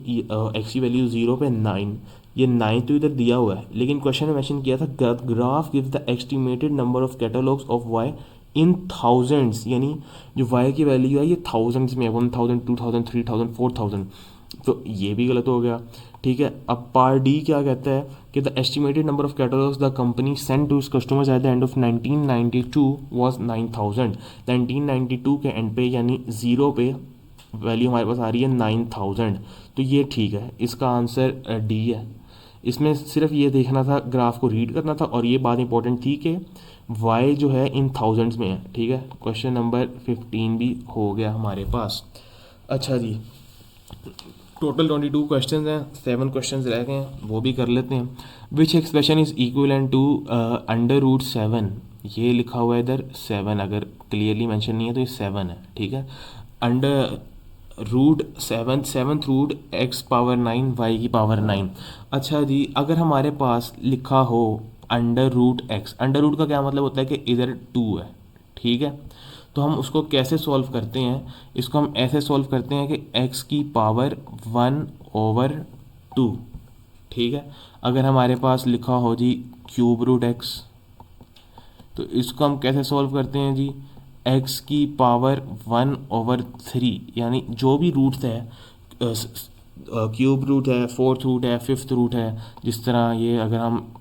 एक्स की वैल्यू 0 पे 9, ये 9 तो इधर दिया हुआ है, लेकिन क्वेश्चन में मेंशन किया था graph gives the estimated number of catalogues of y in thousands, यानी जो वाई की वैल्यू है ये थाउजेंड्स में, 1000, 2000, 3000, 4000, तो ये भी गलत हो गया। ठीक है, अब पार्ट डी क्या कहता है कि the estimated number of catalogues the company send to its customers at the end of 1992 was 9000। 1992 के एंड पे यानी 0 पे वैल्यू हमारे पास आ रही है 9000, तो ये ठीक है, इसका आंसर डी है। इसमें सिर्फ ये देखना था, ग्राफ को रीड करना था, और ये बात इंपॉर्टेंट थी कि y जो है इन थाउजेंड्स में है। ठीक है, क्वेश्चन नंबर 15 भी हो गया हमारे पास। अच्छा जी, टोटल 22 क्वेश्चन हैं, 7 क्वेश्चन रह गए हैं, वो भी कर लेते हैं। विच एक्सप्रेशन इज इक्विवेलेंट टू √7, ये लिखा हुआ है इधर 7, अगर क्लियरली मेंशन नहीं है तो ये 7 है। ठीक है, under root 7, 7th root x⁻9 y⁻9। अच्छा जी, अगर हमारे पास लिखा हो √x, अंडर रूट का क्या मतलब होता है कि इधर 2 है। ठीक है, तो हम उसको कैसे सॉल्व करते हैं, इसको हम ऐसे सॉल्व करते हैं कि x⁻1/2। ठीक है, अगर हमारे पास लिखा हो जी √x, तो इसको हम कैसे सॉल्व करते हैं जी, x⁻1/3, यानी जो भी रूट्स है, क्यूब रूट है, 4th रूट है, 5th रूट है, जिस तरह ये अगर हम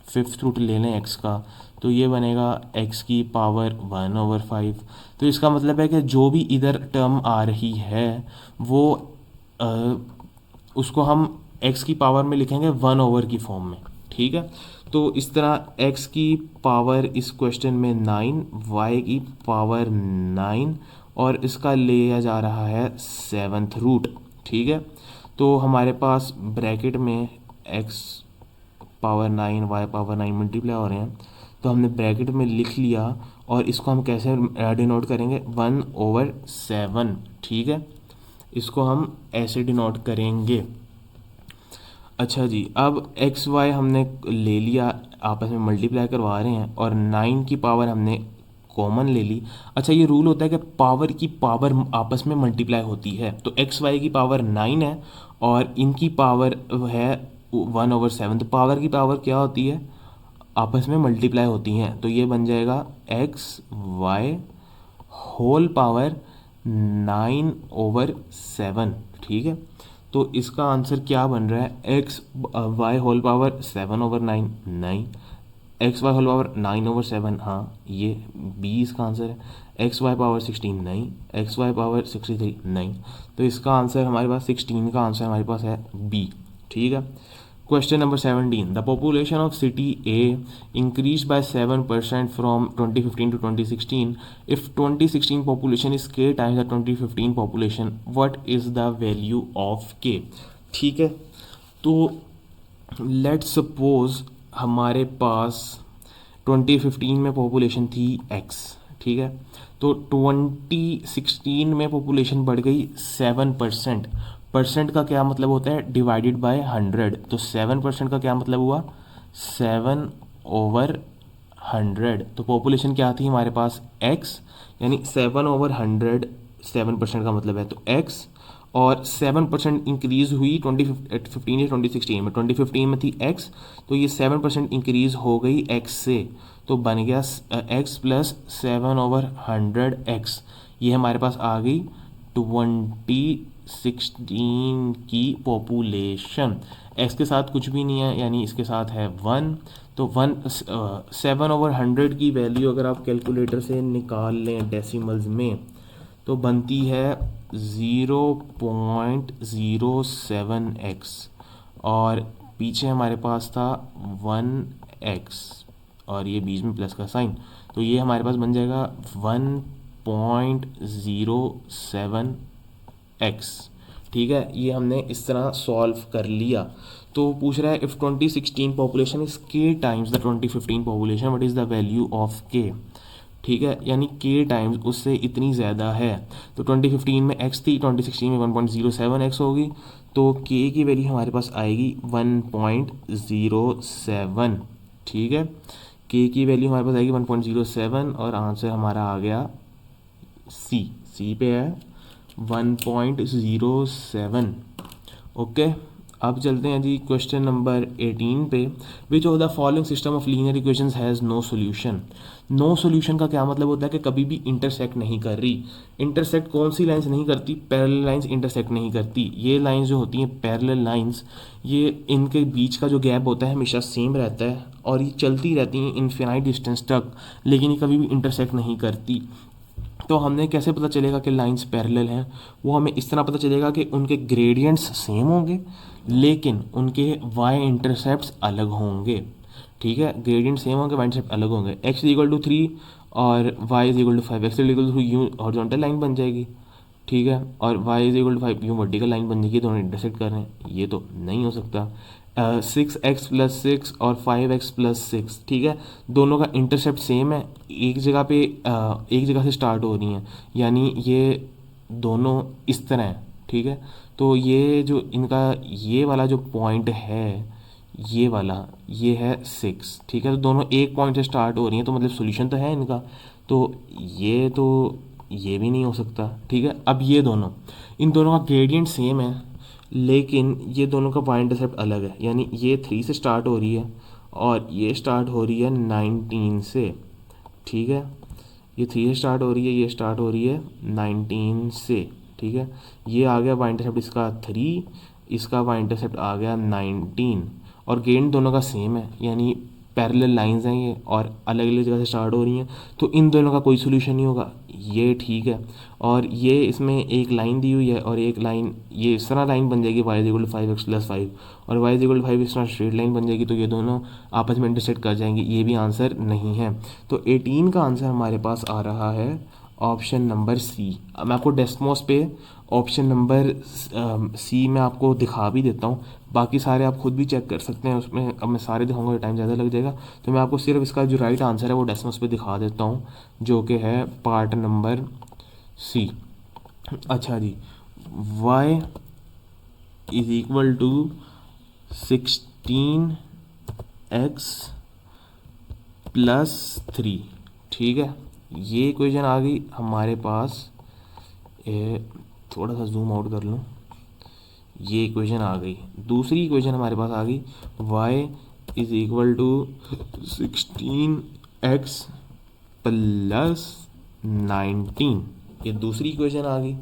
5th रूट ले लें x का, तो ये बनेगा x⁻1/5। तो इसका मतलब है कि जो भी इधर टर्म आ रही है वो उसको हम x की पावर में लिखेंगे 1 की फॉर्म में। ठीक है, तो इस तरह x की पावर इस क्वेश्चन में 9, y की पावर 9, और इसका लिया जा रहा है 7th रूट। ठीक है, तो हमारे पास ब्रैकेट में x⁻9 y⁻9 मल्टीप्लाई हो रहे हैं, तो हमने ब्रैकेट में लिख लिया, और इसको हम कैसे डिनोट करेंगे, 1/7। ठीक है, इसको हम ऐसे डिनोट करेंगे। अच्छा जी, अब एक्स वाई हमने ले लिया, आपस में मल्टीप्लाई करवा रहे हैं, और 9 की पावर हमने कॉमन ले ली। अच्छा, ये रूल होता है कि पावर की पावर आपस में मल्टीप्लाई होती है, तो एक्स वाई की पावर 9 है और इनकी पावर है 1/7। तो पावर की पावर क्या होती है, आपस में मल्टीप्लाई होती हैं, तो ये बन जाएगा एक्स वाई होल पावर 9/7। ठीक है, तो इसका आंसर क्या बन रहा है, x y whole power 7/9, 9, x y whole power 9/7, हाँ ये बी इसका आंसर है। X y power 16, 9, x y power 63, 9, तो इसका आंसर हमारे पास 16 का आंसर हमारे पास है बी। ठीक है, question number 17, the population of city A increase by 7% from 2015 to 2016. If 2016 population is k times the 2015 population, what is the value of k। ठीक है, तो लेट्स सपोज हमारे पास 2015 में पॉपुलेशन थी x। ठीक है, तो 2016 में पॉपुलेशन बढ़ गई 7%। परसेंट का क्या मतलब होता है, डिवाइडेड बाय 100, तो 7% का क्या मतलब हुआ, 7/100। तो पॉपुलेशन क्या थी हमारे पास x, यानी 7/100 7% का मतलब है, तो x, और 7% इंक्रीज़ हुई 2015 या 2016 में। 2015 में थी x, तो ये 7% इंक्रीज़ हो गई x से, तो बन गया x प्लस 7/100x। ये हमारे पास आ गई 2016 की पॉपुलेशन। x के साथ कुछ भी नहीं है, यानी इसके साथ है 1, तो 7/100 की वैल्यू अगर आप कैलकुलेटर से निकाल लें डेसिमल्स में, तो बनती है 0.07x, और पीछे हमारे पास था 1x, और ये बीच में प्लस का साइन, तो ये हमारे पास बन जाएगा 1.07x। ठीक है, ये हमने इस तरह सॉल्व कर लिया। तो पूछ रहा है if 2016 population is k times the 2015 population, what is the value of k। ठीक है, यानी k टाइम्स उससे इतनी ज़्यादा है, तो 2015 में x थी, 2016 में 1.07x होगी, तो k की वैल्यू हमारे पास आएगी 1.07। ठीक है, k की वैल्यू हमारे पास आएगी 1.07, और आंसर हमारा आ गया सी पे है 1.07। ओके, अब चलते हैं जी क्वेश्चन नंबर 18 पे। Which of the following system of linear equations has no solution. No solution का क्या मतलब होता है कि कभी भी इंटरसेक्ट नहीं कर रही। इंटरसेक्ट कौन सी लाइंस नहीं करती, पैरेलल लाइंस इंटरसेक्ट नहीं करती। ये लाइंस जो होती हैं पैरेलल लाइंस, ये इनके बीच का जो गैप होता है हमेशा सेम रहता है, और ये चलती रहती हैं इनफिनाइट डिस्टेंस तक, लेकिन ये कभी भी इंटरसेक्ट नहीं करती। तो हमने कैसे पता चलेगा कि लाइंस पैरेलल हैं? वो हमें इस तरह पता चलेगा कि उनके ग्रेडियंट्स सेम होंगे लेकिन उनके वाई इंटरसेप्ट्स अलग होंगे। ठीक है, ग्रेडियंट सेम होंगे, वाई इंटरसेप्ट अलग होंगे। एक्स इज इक्वल टू 3 और y is equal to 5, x is equal to यूँ हॉरिजॉन्टल लाइन बन जाएगी। ठीक है, और वाई इज इक्वल टू 5 यूँ वर्टिकल लाइन बन जाएगी, दोनों इंटरसेक्ट कर रहे हैं, ये तो नहीं हो सकता। 6x+6 और 5x+6, ठीक है, दोनों का इंटरसेप्ट सेम है, एक जगह पे एक जगह से स्टार्ट हो रही हैं, यानी ये दोनों इस तरह हैं। ठीक है, तो ये जो इनका ये वाला जो पॉइंट है, ये वाला ये है 6। ठीक है, तो दोनों एक पॉइंट से स्टार्ट हो रही हैं, तो मतलब सोल्यूशन तो है इनका। तो ये भी नहीं हो सकता। ठीक है, अब ये दोनों, इन दोनों का ग्रेडियंट सेम है लेकिन ये दोनों का वाई इंटरसेप्ट अलग है, यानी ये 3 से स्टार्ट हो रही है और ये स्टार्ट हो रही है 19 से। ठीक है, ये 3 से स्टार्ट हो रही है, ये स्टार्ट हो रही है 19 से। ठीक है, ये आ गया वाई इंटरसेप्ट इसका 3, इसका वाई इंटरसेप्ट आ गया 19 और गेन दोनों का सेम है, यानी पैरेलल लाइंस हैं ये और अलग अलग जगह से स्टार्ट हो रही हैं, तो इन दोनों का कोई सोल्यूशन नहीं होगा। ये ठीक है, और ये इसमें एक लाइन दी हुई है और एक लाइन ये इस तरह लाइन बन जाएगी y is equal to 5x+5 और y इज इक्वल टू 5 इस तरह स्ट्रेट लाइन बन जाएगी, तो ये दोनों आपस में इंटरसेक्ट कर जाएंगे। ये भी आंसर नहीं है। तो 18 का आंसर हमारे पास आ रहा है ऑप्शन नंबर सी। अब मैं आपको डेस्मोस पे ऑप्शन नंबर सी में आपको दिखा भी देता हूँ, बाकी सारे आप खुद भी चेक कर सकते हैं उसमें। अब मैं सारे दिखाऊंगा, टाइम ज़्यादा लग जाएगा, तो मैं आपको सिर्फ इसका जो राइट आंसर है वो डेस्मोस पे दिखा देता हूँ, जो कि है पार्ट नंबर सी। अच्छा जी, y is equal to 16x+3। ठीक है, ये इक्वेशन आ गई हमारे पास। थोड़ा सा जूम आउट कर लूँ, ये इक्वेशन आ गई। दूसरी इक्वेशन हमारे पास आ गई y is equal to 16x+19, ये दूसरी इक्वेशन आ गई।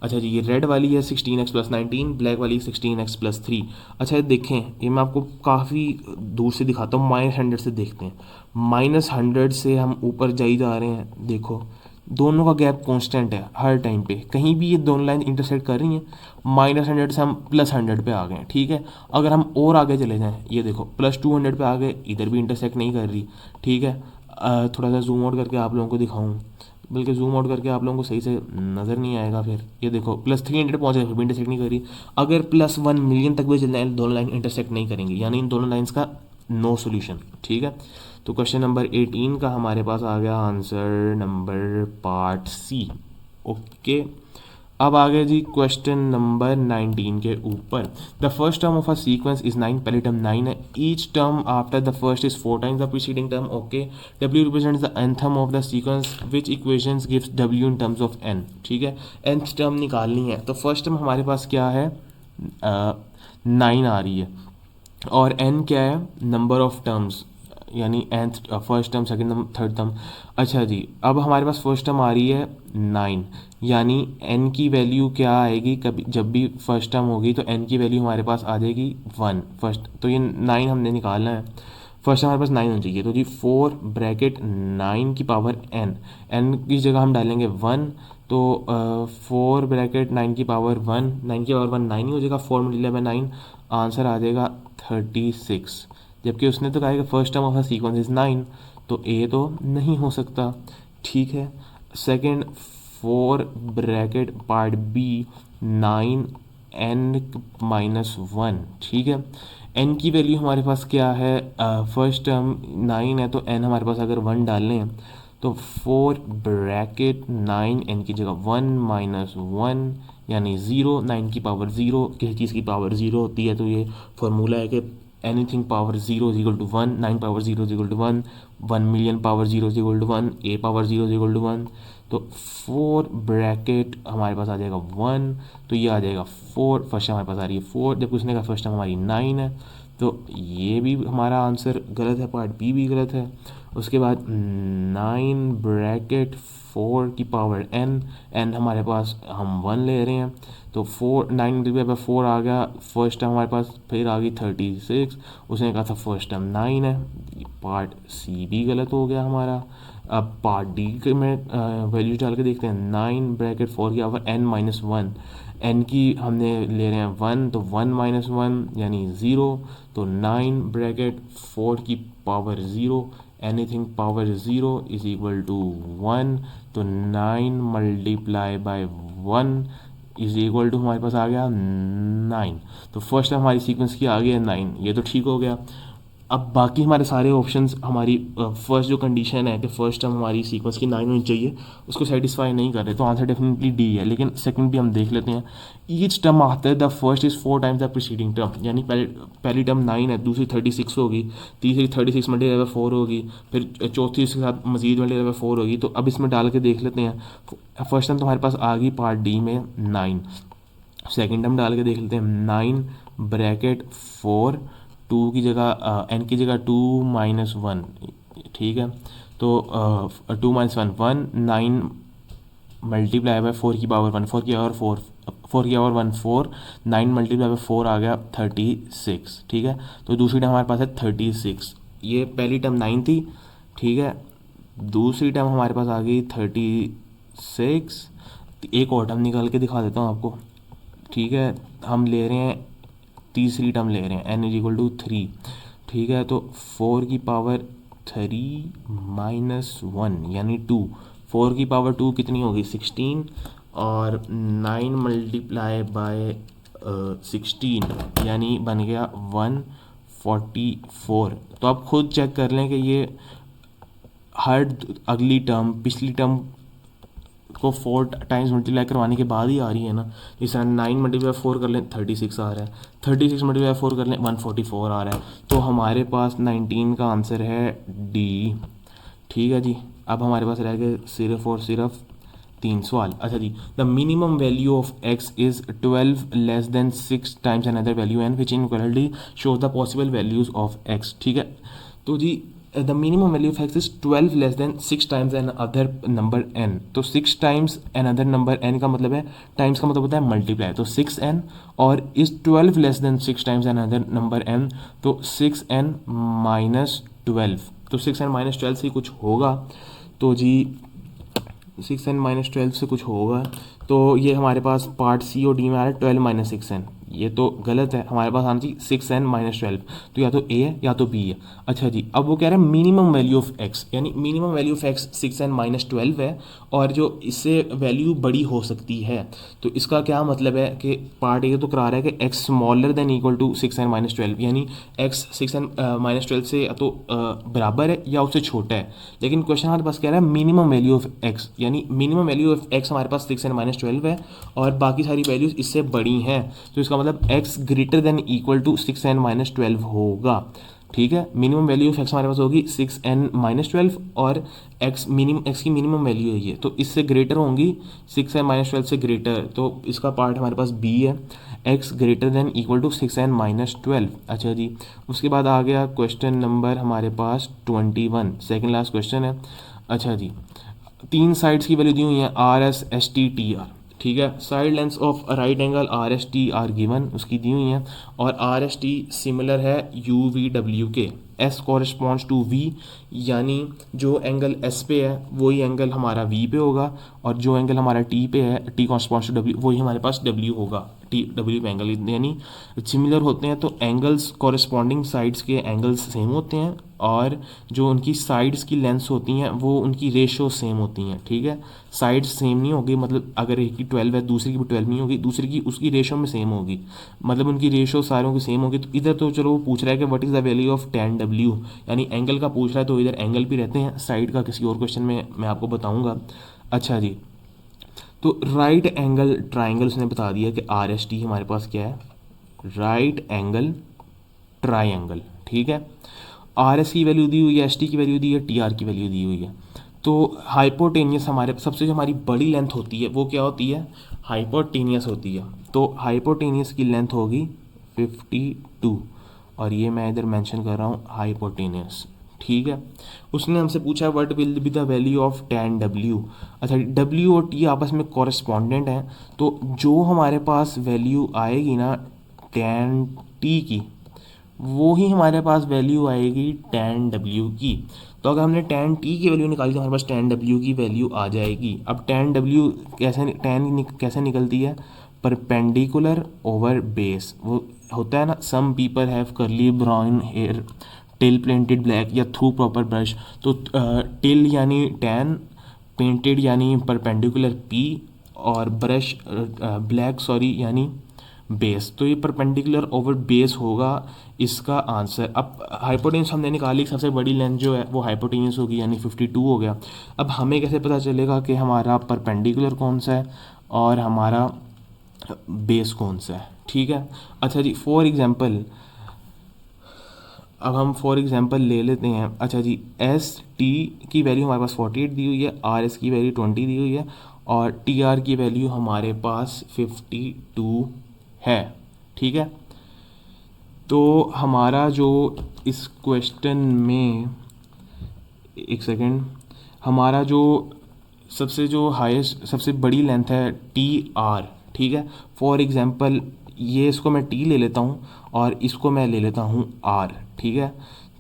अच्छा जी, ये रेड वाली है 16x+19, ब्लैक वाली 16x+3। अच्छा ये देखें, ये मैं आपको काफ़ी दूर से दिखाता हूँ, -100 से देखते हैं। -100 से हम ऊपर जा ही जा रहे हैं, देखो दोनों का गैप कांस्टेंट है हर टाइम पे, कहीं भी ये दोनों लाइन इंटरसेक्ट कर रही हैं। -100 से हम +100 पे आ गए हैं। ठीक है, अगर हम और आगे चले जाएं, ये देखो +200 पे आ गए, इधर भी इंटरसेक्ट नहीं कर रही। ठीक है, थोड़ा सा जूम आउट करके आप लोगों को दिखाऊं, बल्कि जूम आउट करके आप लोगों को सही से नज़र नहीं आएगा। फिर ये देखो +300 पहुँच गए, फिर भी इंटरसेक्ट नहीं कर रही। अगर +1 मिलियन तक भी चल जाए, दोनों लाइन इंटरसेक्ट नहीं करेंगी, यानी इन दोनों लाइन्स का नो सोल्यूशन। ठीक है, तो क्वेश्चन नंबर 18 का हमारे पास आ गया answer number part c. Okay, अब आ गया जी क्वेश्चन नंबर 19 के ऊपर। The first term of a sequence is 9, पहली टर्म 9 है। Each term after the first is 4 times the preceding term. Okay, W represents the nth term of the sequence which equations gives W in terms of n। ठीक है, nth term निकालनी है, तो first term हमारे पास क्या है, 9 आ रही है, और n क्या है, नंबर ऑफ टर्म्स, यानी nth first term, second term, third term. अच्छा जी, अब हमारे पास फर्स्ट टर्म आ रही है 9, यानी n की वैल्यू क्या आएगी, कभी जब भी फर्स्ट टर्म होगी तो n की वैल्यू हमारे पास आ जाएगी 1 फर्स्ट, तो ये 9 हमने निकालना है। फर्स्ट हमारे पास 9 होनी चाहिए, तो जी 4 ब्रैकेट 9 की पावर n, n की जगह हम डालेंगे 1, तो 4 ब्रैकेट 9 की पावर 1, 9 की पावर 1 9 ही हो जाएगा, 4 मल्टीप्लाई बाय 9, आंसर आ जाएगा 36। जबकि उसने तो कहा कि first term of the sequence is 9, तो ए तो नहीं हो सकता। ठीक है, second 4 bracket part B 9 n-1। ठीक है, n की वैल्यू हमारे पास क्या है, फर्स्ट टर्म 9 है, तो n हमारे पास अगर 1 डालने हैं तो 4 ब्रैकेट 9, n की जगह 1 - 1 यानी 0, 9 की पावर 0, किसी चीज़ की पावर 0 होती है, तो ये फार्मूला है कि anything power 0 is equal to 1, 9 power 0 is equal to 1, 1 million power 0 is equal to 1, a power 0 is equal to 1, तो 4 ब्रैकेट हमारे पास आ जाएगा 1, तो ये आ जाएगा 4, फर्स्ट हमारे पास आ रही है 4, जब उसने कहा फर्स्ट हमारी 9 है, तो ये भी हमारा आंसर गलत है, पार्ट बी भी गलत है। उसके बाद 9 ब्रैकेट 4 की पावर n हमारे पास हम 1 ले रहे हैं, तो 4 9 डिवाइड बाय 4 आ गया, फर्स्ट टर्म हमारे पास फिर आ गई 36, उसने कहा था फर्स्ट टर्म 9 है, पार्ट सी भी गलत हो गया हमारा। अब पार्ट डी के में वैल्यूज डाल के देखते हैं। 9 ब्रैकेट 4 की पावर n-1, n की हमने ले रहे हैं 1, तो 1-1 यानी 0, तो 9 ब्रैकेट 4 की power 0, anything power 0 is equal to 1, तो 9 multiply by 1 is equal to हमारे पास आ गया 9। तो फर्स्ट हमारी सीक्वेंस की आ गया 9, ये तो ठीक हो गया। अब बाकी हमारे सारे ऑप्शंस हमारी फर्स्ट जो कंडीशन है कि फर्स्ट टर्म हमारी सीक्वेंस की 9 होनी चाहिए, उसको सेटिस्फाई नहीं कर रहे, तो आंसर डेफिनेटली डी है। लेकिन सेकंड भी हम देख लेते हैं। Each term after the first is 4 times the preceding term, यानी पहली टर्म 9 है, दूसरी 36 होगी, तीसरी 36 मल्टीप्लाई बाय 4 होगी, फिर चौथी उसके साथ मजीद मल्टीप्लाई बाय 4 होगी। तो अब इसमें डाल के देख लेते हैं। फर्स्ट टर्म तुम्हारे पास आ गई पार्ट डी में 9, सेकेंड टर्म डाल के देख लेते हैं। 9 ब्रैकेट 4, 2 की जगह n की जगह 2-1, ठीक है। तो 2-1 1, 9 मल्टीप्लाई बाय 4 की पावर 1, 4 की पावर 4, 4 की पावर 1 4, 9 मल्टीप्लाई बाय 4 आ गया 36, ठीक है। तो दूसरी टर्म हमारे पास है 36, ये पहली टर्म 9 थी, ठीक है। दूसरी टर्म हमारे पास आ गई 36। एक और टर्म निकाल के दिखा देता हूँ आपको, ठीक है। हम ले रहे हैं तीसरी टर्म ले रहे हैं n इज इक्वल टू 3, ठीक है। तो 4 की पावर 3-1 यानी 2, 4 की पावर 2 कितनी होगी 16, और 9 मल्टीप्लाई बाय 16 यानी बन गया 144। तो आप खुद चेक कर लें कि ये हर अगली टर्म पिछली टर्म को 4 टाइम्स मल्टीप्लाई करवाने के बाद ही आ रही है ना। इस तरह 9 मल्टीप्लाई 4 कर लें 36 आ रहा है, 36 मल्टीप्लाई 4 कर लें 144 आ रहा है। तो हमारे पास 19 का आंसर है डी, ठीक है जी। अब हमारे पास रह गए सिर्फ और सिर्फ 3 सवाल। अच्छा जी, the minimum value of x is 12 less than 6 times another value n which inequality shows the possible values of x, ठीक है। तो जी the minimum value of x is 12 less than 6 times N other number n। तो 6 times N other number n का मतलब है, times का मतलब होता है मल्टीप्लाई, तो 6n, और is 12 less than 6 times N other number n, तो 6n माइनस 12। तो 6n माइनस 12 से कुछ होगा, तो जी 6n माइनस 12 से कुछ होगा, तो ये हमारे पास पार्ट सी और डी में आ रहा है 12 माइनस 6n, ये तो गलत है। हमारे पास आना चाहिए 6n माइनस 12, तो या तो ए है या तो बी है। अच्छा जी, अब वो कह रहे हैं मिनिमम वैल्यू ऑफ x, यानी minimum value of x 6n minus 12 है, और जो इससे वैल्यू बड़ी हो सकती है। तो इसका क्या मतलब है कि पार्ट ए तो करा रहा है कि x smaller than equal to 6n minus 12, यानी x 6n माइनस 12 से या तो बराबर है या उससे छोटा है। लेकिन क्वेश्चन हमारे पास कह रहा है मिनिमम वैल्यू ऑफ x, यानी मिनिमम वैल्यू ऑफ x हमारे पास 6n माइनस 12 है, और बाकी सारी वैल्यूज़ इससे बड़ी हैं। तो इसका मतलब x greater than equal to 6n minus 12 होगा, ठीक है। मिनिमम वैल्यू ऑफ x हमारे पास होगी 6n माइनस 12, और x की मिनिमम वैल्यू है ये, तो इससे ग्रेटर होंगी 6n माइनस 12 से ग्रेटर, तो इसका पार्ट हमारे पास b है, x greater than equal to 6n minus 12। अच्छा जी, उसके बाद आ गया क्वेश्चन नंबर हमारे पास 21, सेकेंड लास्ट क्वेश्चन है। अच्छा जी, 3 साइड्स की वैल्यू दी हुई है RS ST TR, ठीक है। Side length of right angle RST are given, उसकी दी हुई हैं, और RST सिमिलर है UVW के। S कॉरस्पॉन्ड्स टू V, यानी जो एंगल S पे है वही एंगल हमारा V पे होगा, और जो एंगल हमारा T पे है, T कॉरस्पॉन्ड्स टू W, वही हमारे पास W होगा। W पे एंगल यानी सिमिलर होते हैं, तो एंगल्स कॉरस्पॉन्डिंग साइड्स के एंगल्स सेम होते हैं, और जो उनकी साइड्स की लेंथ्स होती हैं वो उनकी रेशो सेम होती हैं, ठीक है। साइड्स सेम नहीं होगी, मतलब अगर एक की 12 है दूसरी की भी 12 नहीं होगी, दूसरी की उसकी रेशो में सेम होगी, मतलब उनकी रेशो सारों की सेम होगी। तो इधर तो चलो वो पूछ रहा है कि what is the value of tan W, यानी एंगल का पूछ रहा है, तो इधर एंगल भी रहते हैं, साइड का किसी और क्वेश्चन में मैं आपको बताऊँगा। अच्छा जी, तो राइट एंगल ट्राइंगल उसने बता दिया कि RST हमारे पास क्या है, राइट एंगल ट्राइंगल, ठीक है। RS की वैल्यू दी हुई है, ST की वैल्यू दी है, TR की वैल्यू दी हुई है। तो हाइपोटेनियस हमारे सबसे जो हमारी बड़ी लेंथ होती है वो क्या होती है, हाइपोटेनियस होती है। तो हाइपोटेनियस की लेंथ होगी 52, और ये मैं इधर मेंशन कर रहा हूँ हाइपोटेनियस, ठीक है। उसने हमसे पूछा है what will be the value of tan W। अच्छा, W और T आपस में कॉरेस्पॉन्डेंट हैं, तो जो हमारे पास वैल्यू आएगी ना tan T की, वो ही हमारे पास वैल्यू आएगी tan w की। तो अगर हमने tan t की वैल्यू निकाली तो हमारे पास tan w की वैल्यू आ जाएगी। अब tan w कैसे निकलती है, परपेंडिकुलर ओवर बेस। वो होता है ना, सम पीपल हैव करली brown hair till painted black या थ्रू प्रॉपर ब्रश। तो टिल यानी tan, पेंटेड यानी परपेंडिकुलर p, और ब्रश ब्लैक सॉरी यानी बेस। तो ये परपेंडिकुलर ओवर बेस होगा इसका आंसर। अब हाइपोटेन्यूस हमने निकाली, सबसे बड़ी लेंथ जो है वो हाइपोटेन्यूस होगी यानी 52 हो गया। अब हमें कैसे पता चलेगा कि हमारा परपेंडिकुलर कौन सा है और हमारा बेस कौन सा है, ठीक है। अच्छा जी, फॉर एग्जांपल अब हम फॉर एग्जांपल ले लेते हैं। अच्छा जी, एस टी की वैल्यू हमारे पास 48 दी हुई है, आर एस की वैल्यू 20 दी हुई है, और टी आर की वैल्यू हमारे पास 52 है, ठीक है। तो हमारा जो इस क्वेश्चन में, एक सेकेंड, हमारा जो जो हाईएस्ट सबसे बड़ी लेंथ है टी आर, ठीक है। फॉर एग्जांपल ये इसको मैं टी ले लेता हूँ और इसको मैं ले लेता हूँ आर, ठीक है।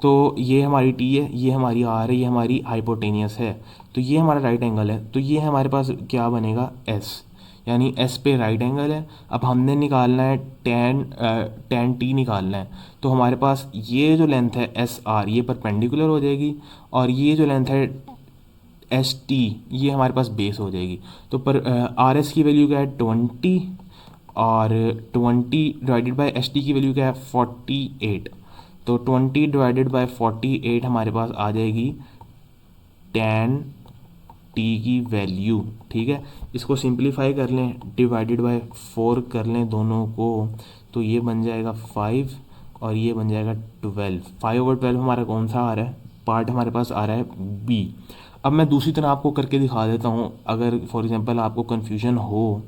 तो ये हमारी टी है, ये हमारी आर है, ये हमारी हाइपोटेनियस है। तो ये हमारा राइट एंगल है, तो ये हमारे पास क्या बनेगा, एस, यानी एस पे राइट एंगल है। अब हमने निकालना है टेन टी निकालना है। तो हमारे पास ये जो लेंथ है एस आर ये परपेंडिकुलर हो जाएगी, और ये जो लेंथ है एस टी ये हमारे पास बेस हो जाएगी। तो पर आर एस की वैल्यू क्या है 20, और 20 डिवाइडेड बाई एस टी की वैल्यू क्या है 48। तो 20 डिवाइडेड बाई 48 हमारे पास आ जाएगी tan t की वैल्यू, ठीक है। इसको सिंप्लीफाई कर लें, डिवाइडेड बाय 4 कर लें दोनों को, तो ये बन जाएगा 5 और ये बन जाएगा 12। 5/12 हमारा कौन सा आ रहा है, पार्ट हमारे पास आ रहा है बी। अब मैं दूसरी तरह आपको करके दिखा देता हूँ, अगर फॉर एग्जांपल आपको कन्फ्यूजन हो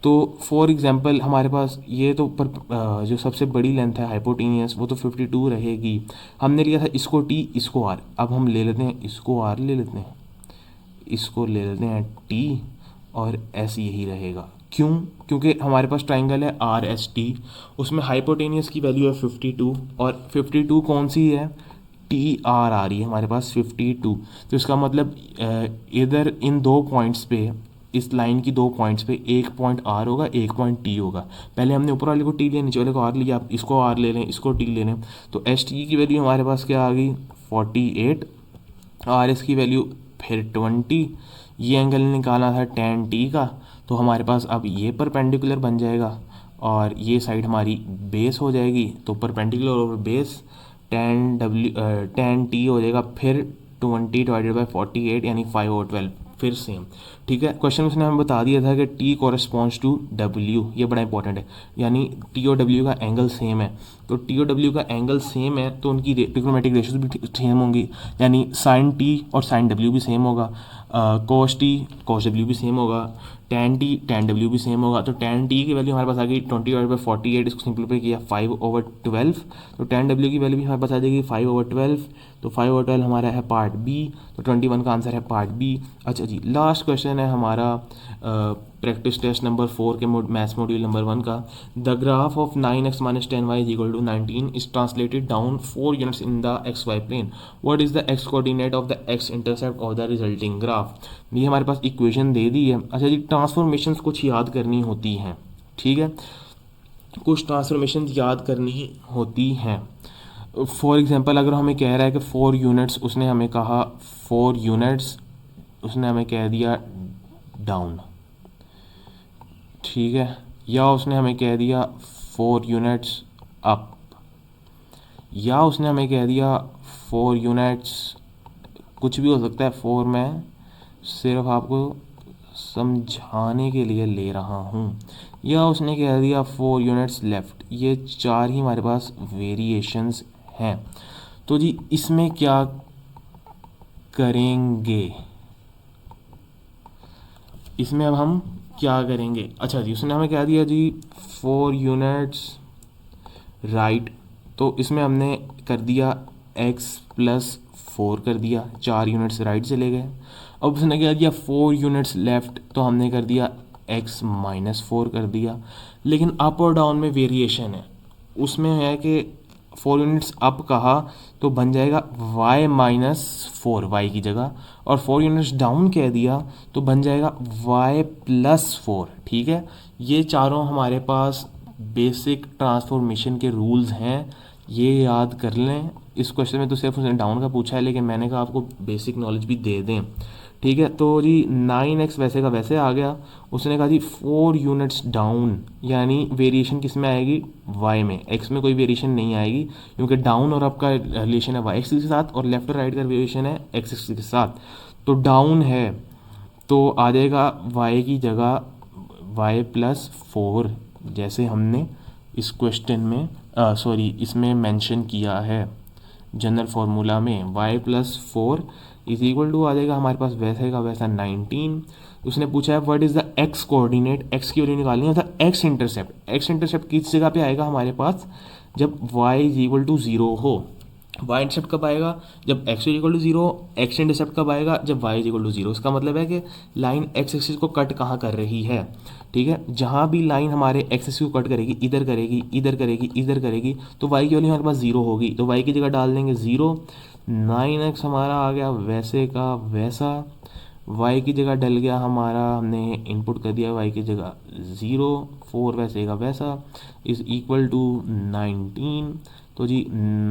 तो। फॉर एग्जांपल हमारे पास ये तो जो सबसे बड़ी लेंथ है हाइपोटेनियस वो तो 52 रहेगी। हमने लिया था इसको टी इसको आर, अब हम ले लेते हैं इसको आर ले लेते हैं, इसको ले लेते हैं टी, और एस यही रहेगा। क्यों, क्योंकि हमारे पास ट्राइंगल है आर एस टी, उसमें हाइपोटेनियस की वैल्यू है 52, और 52 कौन सी है, टी आर आ रही है हमारे पास 52। तो इसका मतलब इधर इन दो पॉइंट्स पे, इस लाइन की दो पॉइंट्स पे एक पॉइंट आर होगा, एक पॉइंट टी होगा। पहले हमने ऊपर वाले को टी लिया, नीचे वाले को आर लिया, आप इसको आर ले लें, इसको टी ले लें। तो एस टी की वैल्यू हमारे पास क्या आ गई 48, आर एस की वैल्यू फिर 20, ये एंगल निकाला था tan t का, तो हमारे पास अब ये परपेंडिकुलर बन जाएगा और ये साइड हमारी बेस हो जाएगी। तो perpendicular over base tan t हो जाएगा फिर 20 डिवाइडेड बाई 48 यानी 5/12, फिर सेम, ठीक है। क्वेश्चन उसने हमें बता दिया था कि t कॉरेस्पॉन्ड्स टू w, ये बड़ा इंपॉर्टेंट है, यानी t और w का एंगल सेम है। तो t और w का एंगल सेम है तो उनकी ट्रिग्नोमेट्रिक रेशियोज भी सेम होंगी, यानी sin t और sin w भी सेम होगा, cos t cos w भी सेम होगा, tan t tan w भी सेम होगा। तो tan t की वैल्यू हमारे पास आ गई 20/48, इसको सिंप्लीफाई किया 5/12, तो tan w की वैल्यू भी हमारे पास आ जाएगी 5/12। तो 5/12 हमारा है पार्ट बी, तो 21 का आंसर है पार्ट बी। अच्छा जी, लास्ट क्वेश्चन है हमारा प्रैक्टिस टेस्ट नंबर 4 के मैथ्स मॉड्यूल नंबर 1 का। The graph of 9x - 10y = 19 is translated down 4 units in the xy plane. What is the x coordinate of the x intercept of the resulting graph. ये हमारे पास equation दे दी है। अच्छा जी, transformations कुछ याद करनी होती हैं, ठीक है, कुछ ट्रांसफॉर्मेशन याद करनी होती हैं। फॉर एग्जांपल अगर हमें कह रहा है कि 4 यूनिट्स, उसने हमें कहा 4 यूनिट्स, उसने हमें कह दिया डाउन, ठीक है, या उसने हमें कह दिया 4 यूनिट्स अप, या उसने हमें कह दिया 4 यूनिट्स, कुछ भी हो सकता है। 4 मैं सिर्फ आपको समझाने के लिए ले रहा हूँ, या उसने कह दिया 4 यूनिट्स लेफ़्ट। ये 4 ही हमारे पास वेरिएशंस हैं। तो जी इसमें क्या करेंगे, इसमें अब हम क्या करेंगे। अच्छा जी, उसने हमें क्या दिया जी 4 यूनिट्स राइट, तो इसमें हमने कर दिया x + 4 कर दिया, 4 यूनिट्स राइट चले गए। अब उसने क्या दिया 4 यूनिट्स लेफ़्ट, तो हमने कर दिया x - 4 कर दिया। लेकिन अप और डाउन में वेरिएशन है, उसमें है कि 4 यूनिट्स अप कहा तो बन जाएगा y माइनस 4 वाई की जगह, और 4 यूनिट्स डाउन कह दिया तो बन जाएगा y प्लस 4। ठीक है, ये चारों हमारे पास बेसिक ट्रांसफॉर्मेशन के रूल्स हैं, ये याद कर लें। इस क्वेश्चन में तो सिर्फ उसने डाउन का पूछा है, लेकिन मैंने कहा आपको बेसिक नॉलेज भी दे दें। ठीक है, तो जी 9x वैसे का वैसे आ गया। उसने कहा जी 4 यूनिट्स डाउन, यानी वेरिएशन किस में आएगी, y में, x में कोई वेरिएशन नहीं आएगी, क्योंकि डाउन और अप का रिलेशन है y एक्सिस के साथ और लेफ्ट और राइट का वेरिएशन है x एक्सिस के साथ। तो डाउन है तो आ जाएगा y की जगह y प्लस 4, जैसे हमने इस क्वेश्चन में सॉरी इसमें मेंशन किया है जनरल फार्मूला में। y plus 4 is equal to आ जाएगा हमारे पास वैसे का वैसा 19। उसने पूछा है what is the x coordinate, x की वैल्यू निकालनी है, मतलब x इंटरसेप्ट। x इंटरसेप्ट किस जगह पे आएगा हमारे पास, जब y इज इक्वल टू 0 हो। y इंटरसेप्ट कब आएगा, जब x is equal to 0। x intercept कब आएगा, जब y इज इक्वल टू 0। इसका मतलब है कि लाइन x एक्सिस को कट कहाँ कर रही है। ठीक है, जहाँ भी लाइन हमारे x एक्सिस को कट करेगी, इधर करेगी, इधर करेगी, इधर करेगी, तो y की वैल्यू हमारे पास 0 होगी, तो y की जगह डाल देंगे 0। 9x हमारा आ गया वैसे का वैसा, y की जगह डल गया हमारा, हमने इनपुट कर दिया y की जगह 0, 4 वैसे का वैसा इज़ इक्वल टू 19। तो जी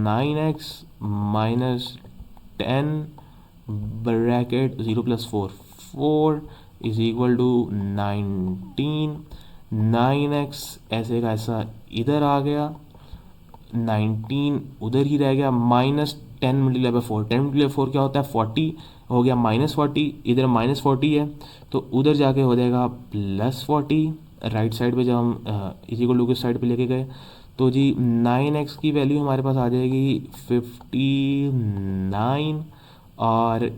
9x minus 10 bracket 0 plus 4 4 is equal to 19। 9x ऐसे का ऐसा इधर आ गया, 19 उधर ही रह गया, माइनस 10 मल्टीप्लाई बाई 4, 10 मल्टीप्लाई 4 क्या होता है 40 हो गया, माइनस 40, इधर माइनस 40 है तो उधर जाके हो जाएगा प्लस 40 राइट साइड पे जब हम इज इक्वल टू के साइड पे लेके गए। तो जी 9x की वैल्यू हमारे पास आ जाएगी 59, और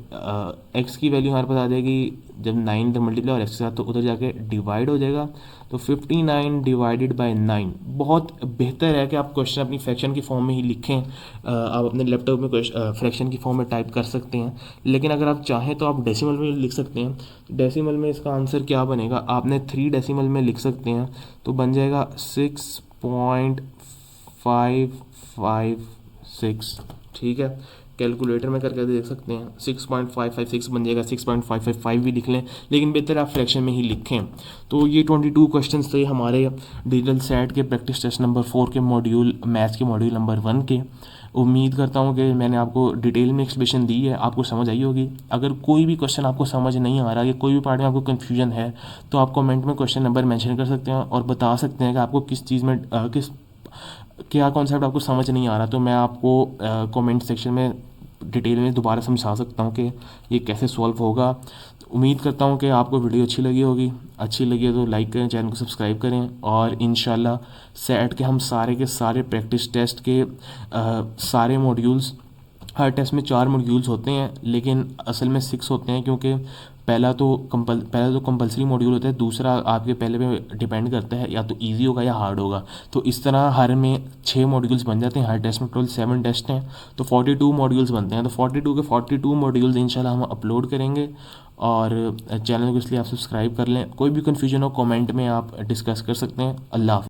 x की वैल्यू हमारे पास आ जाएगी जब 9 इधर मल्टीप्लाई और x के साथ तो उधर जाके डिवाइड हो जाएगा, तो 59 डिवाइडेड बाय 9। बहुत बेहतर है कि आप क्वेश्चन अपनी फ्रैक्शन की फॉर्म में ही लिखें। आप अपने लैपटॉप में फ्रैक्शन की फॉर्म में टाइप कर सकते हैं, लेकिन अगर आप चाहें तो आप डेसिमल में लिख सकते हैं। डेसिमल में इसका आंसर क्या बनेगा, आपने 3 डेसिमल में लिख सकते हैं, तो बन जाएगा 6.556। ठीक है, कैलकुलेटर में करके देख सकते हैं, 6.556 बन जाएगा, 6.555 भी लिख लें, लेकिन बेहतर आप फ्रैक्शन में ही लिखें। तो ये 22 क्वेश्चंस थे हमारे डिजिटल सेट के प्रैक्टिस टेस्ट नंबर 4 के मॉड्यूल मैथ्स के मॉड्यूल नंबर 1 के। उम्मीद करता हूँ कि मैंने आपको डिटेल में एक्सप्लेनेशन दी है, आपको समझ आई होगी। अगर कोई भी क्वेश्चन आपको समझ नहीं आ रहा या कोई भी पार्ट में आपको कन्फ्यूजन है तो आप कमेंट में क्वेश्चन नंबर मेंशन कर सकते हैं और बता सकते हैं कि आपको किस चीज़ में किस क्या कॉन्सेप्ट आपको समझ नहीं आ रहा, तो मैं आपको कमेंट सेक्शन में डिटेल में दोबारा समझा सकता हूँ कि ये कैसे सॉल्व होगा। उम्मीद करता हूँ कि आपको वीडियो अच्छी लगी होगी। अच्छी लगी है तो लाइक करें, चैनल को सब्सक्राइब करें, और इंशाल्लाह सेट के हम सारे के सारे प्रैक्टिस टेस्ट के सारे मॉड्यूल्स, हर टेस्ट में 4 मॉड्यूल्स होते हैं लेकिन असल में 6 होते हैं, क्योंकि पहला तो कंपलसरी मॉड्यूल होता है, दूसरा आपके पहले पे डिपेंड करता है या तो इजी होगा या हार्ड होगा। तो इस तरह हर में 6 मॉड्यूल्स बन जाते हैं। हर टेस्ट में टोटल 7 टेस्ट हैं, तो 42 मॉड्यूल्स बनते हैं। तो 42 के 42 मॉड्यूल्स इंशाल्लाह हम अपलोड करेंगे, और चैनल को इसलिए आप सब्सक्राइब कर लें। कोई भी कन्फ्यूजन हो कमेंट में आप डिस्कस कर सकते हैं। अल्लाह हाफ़िज़।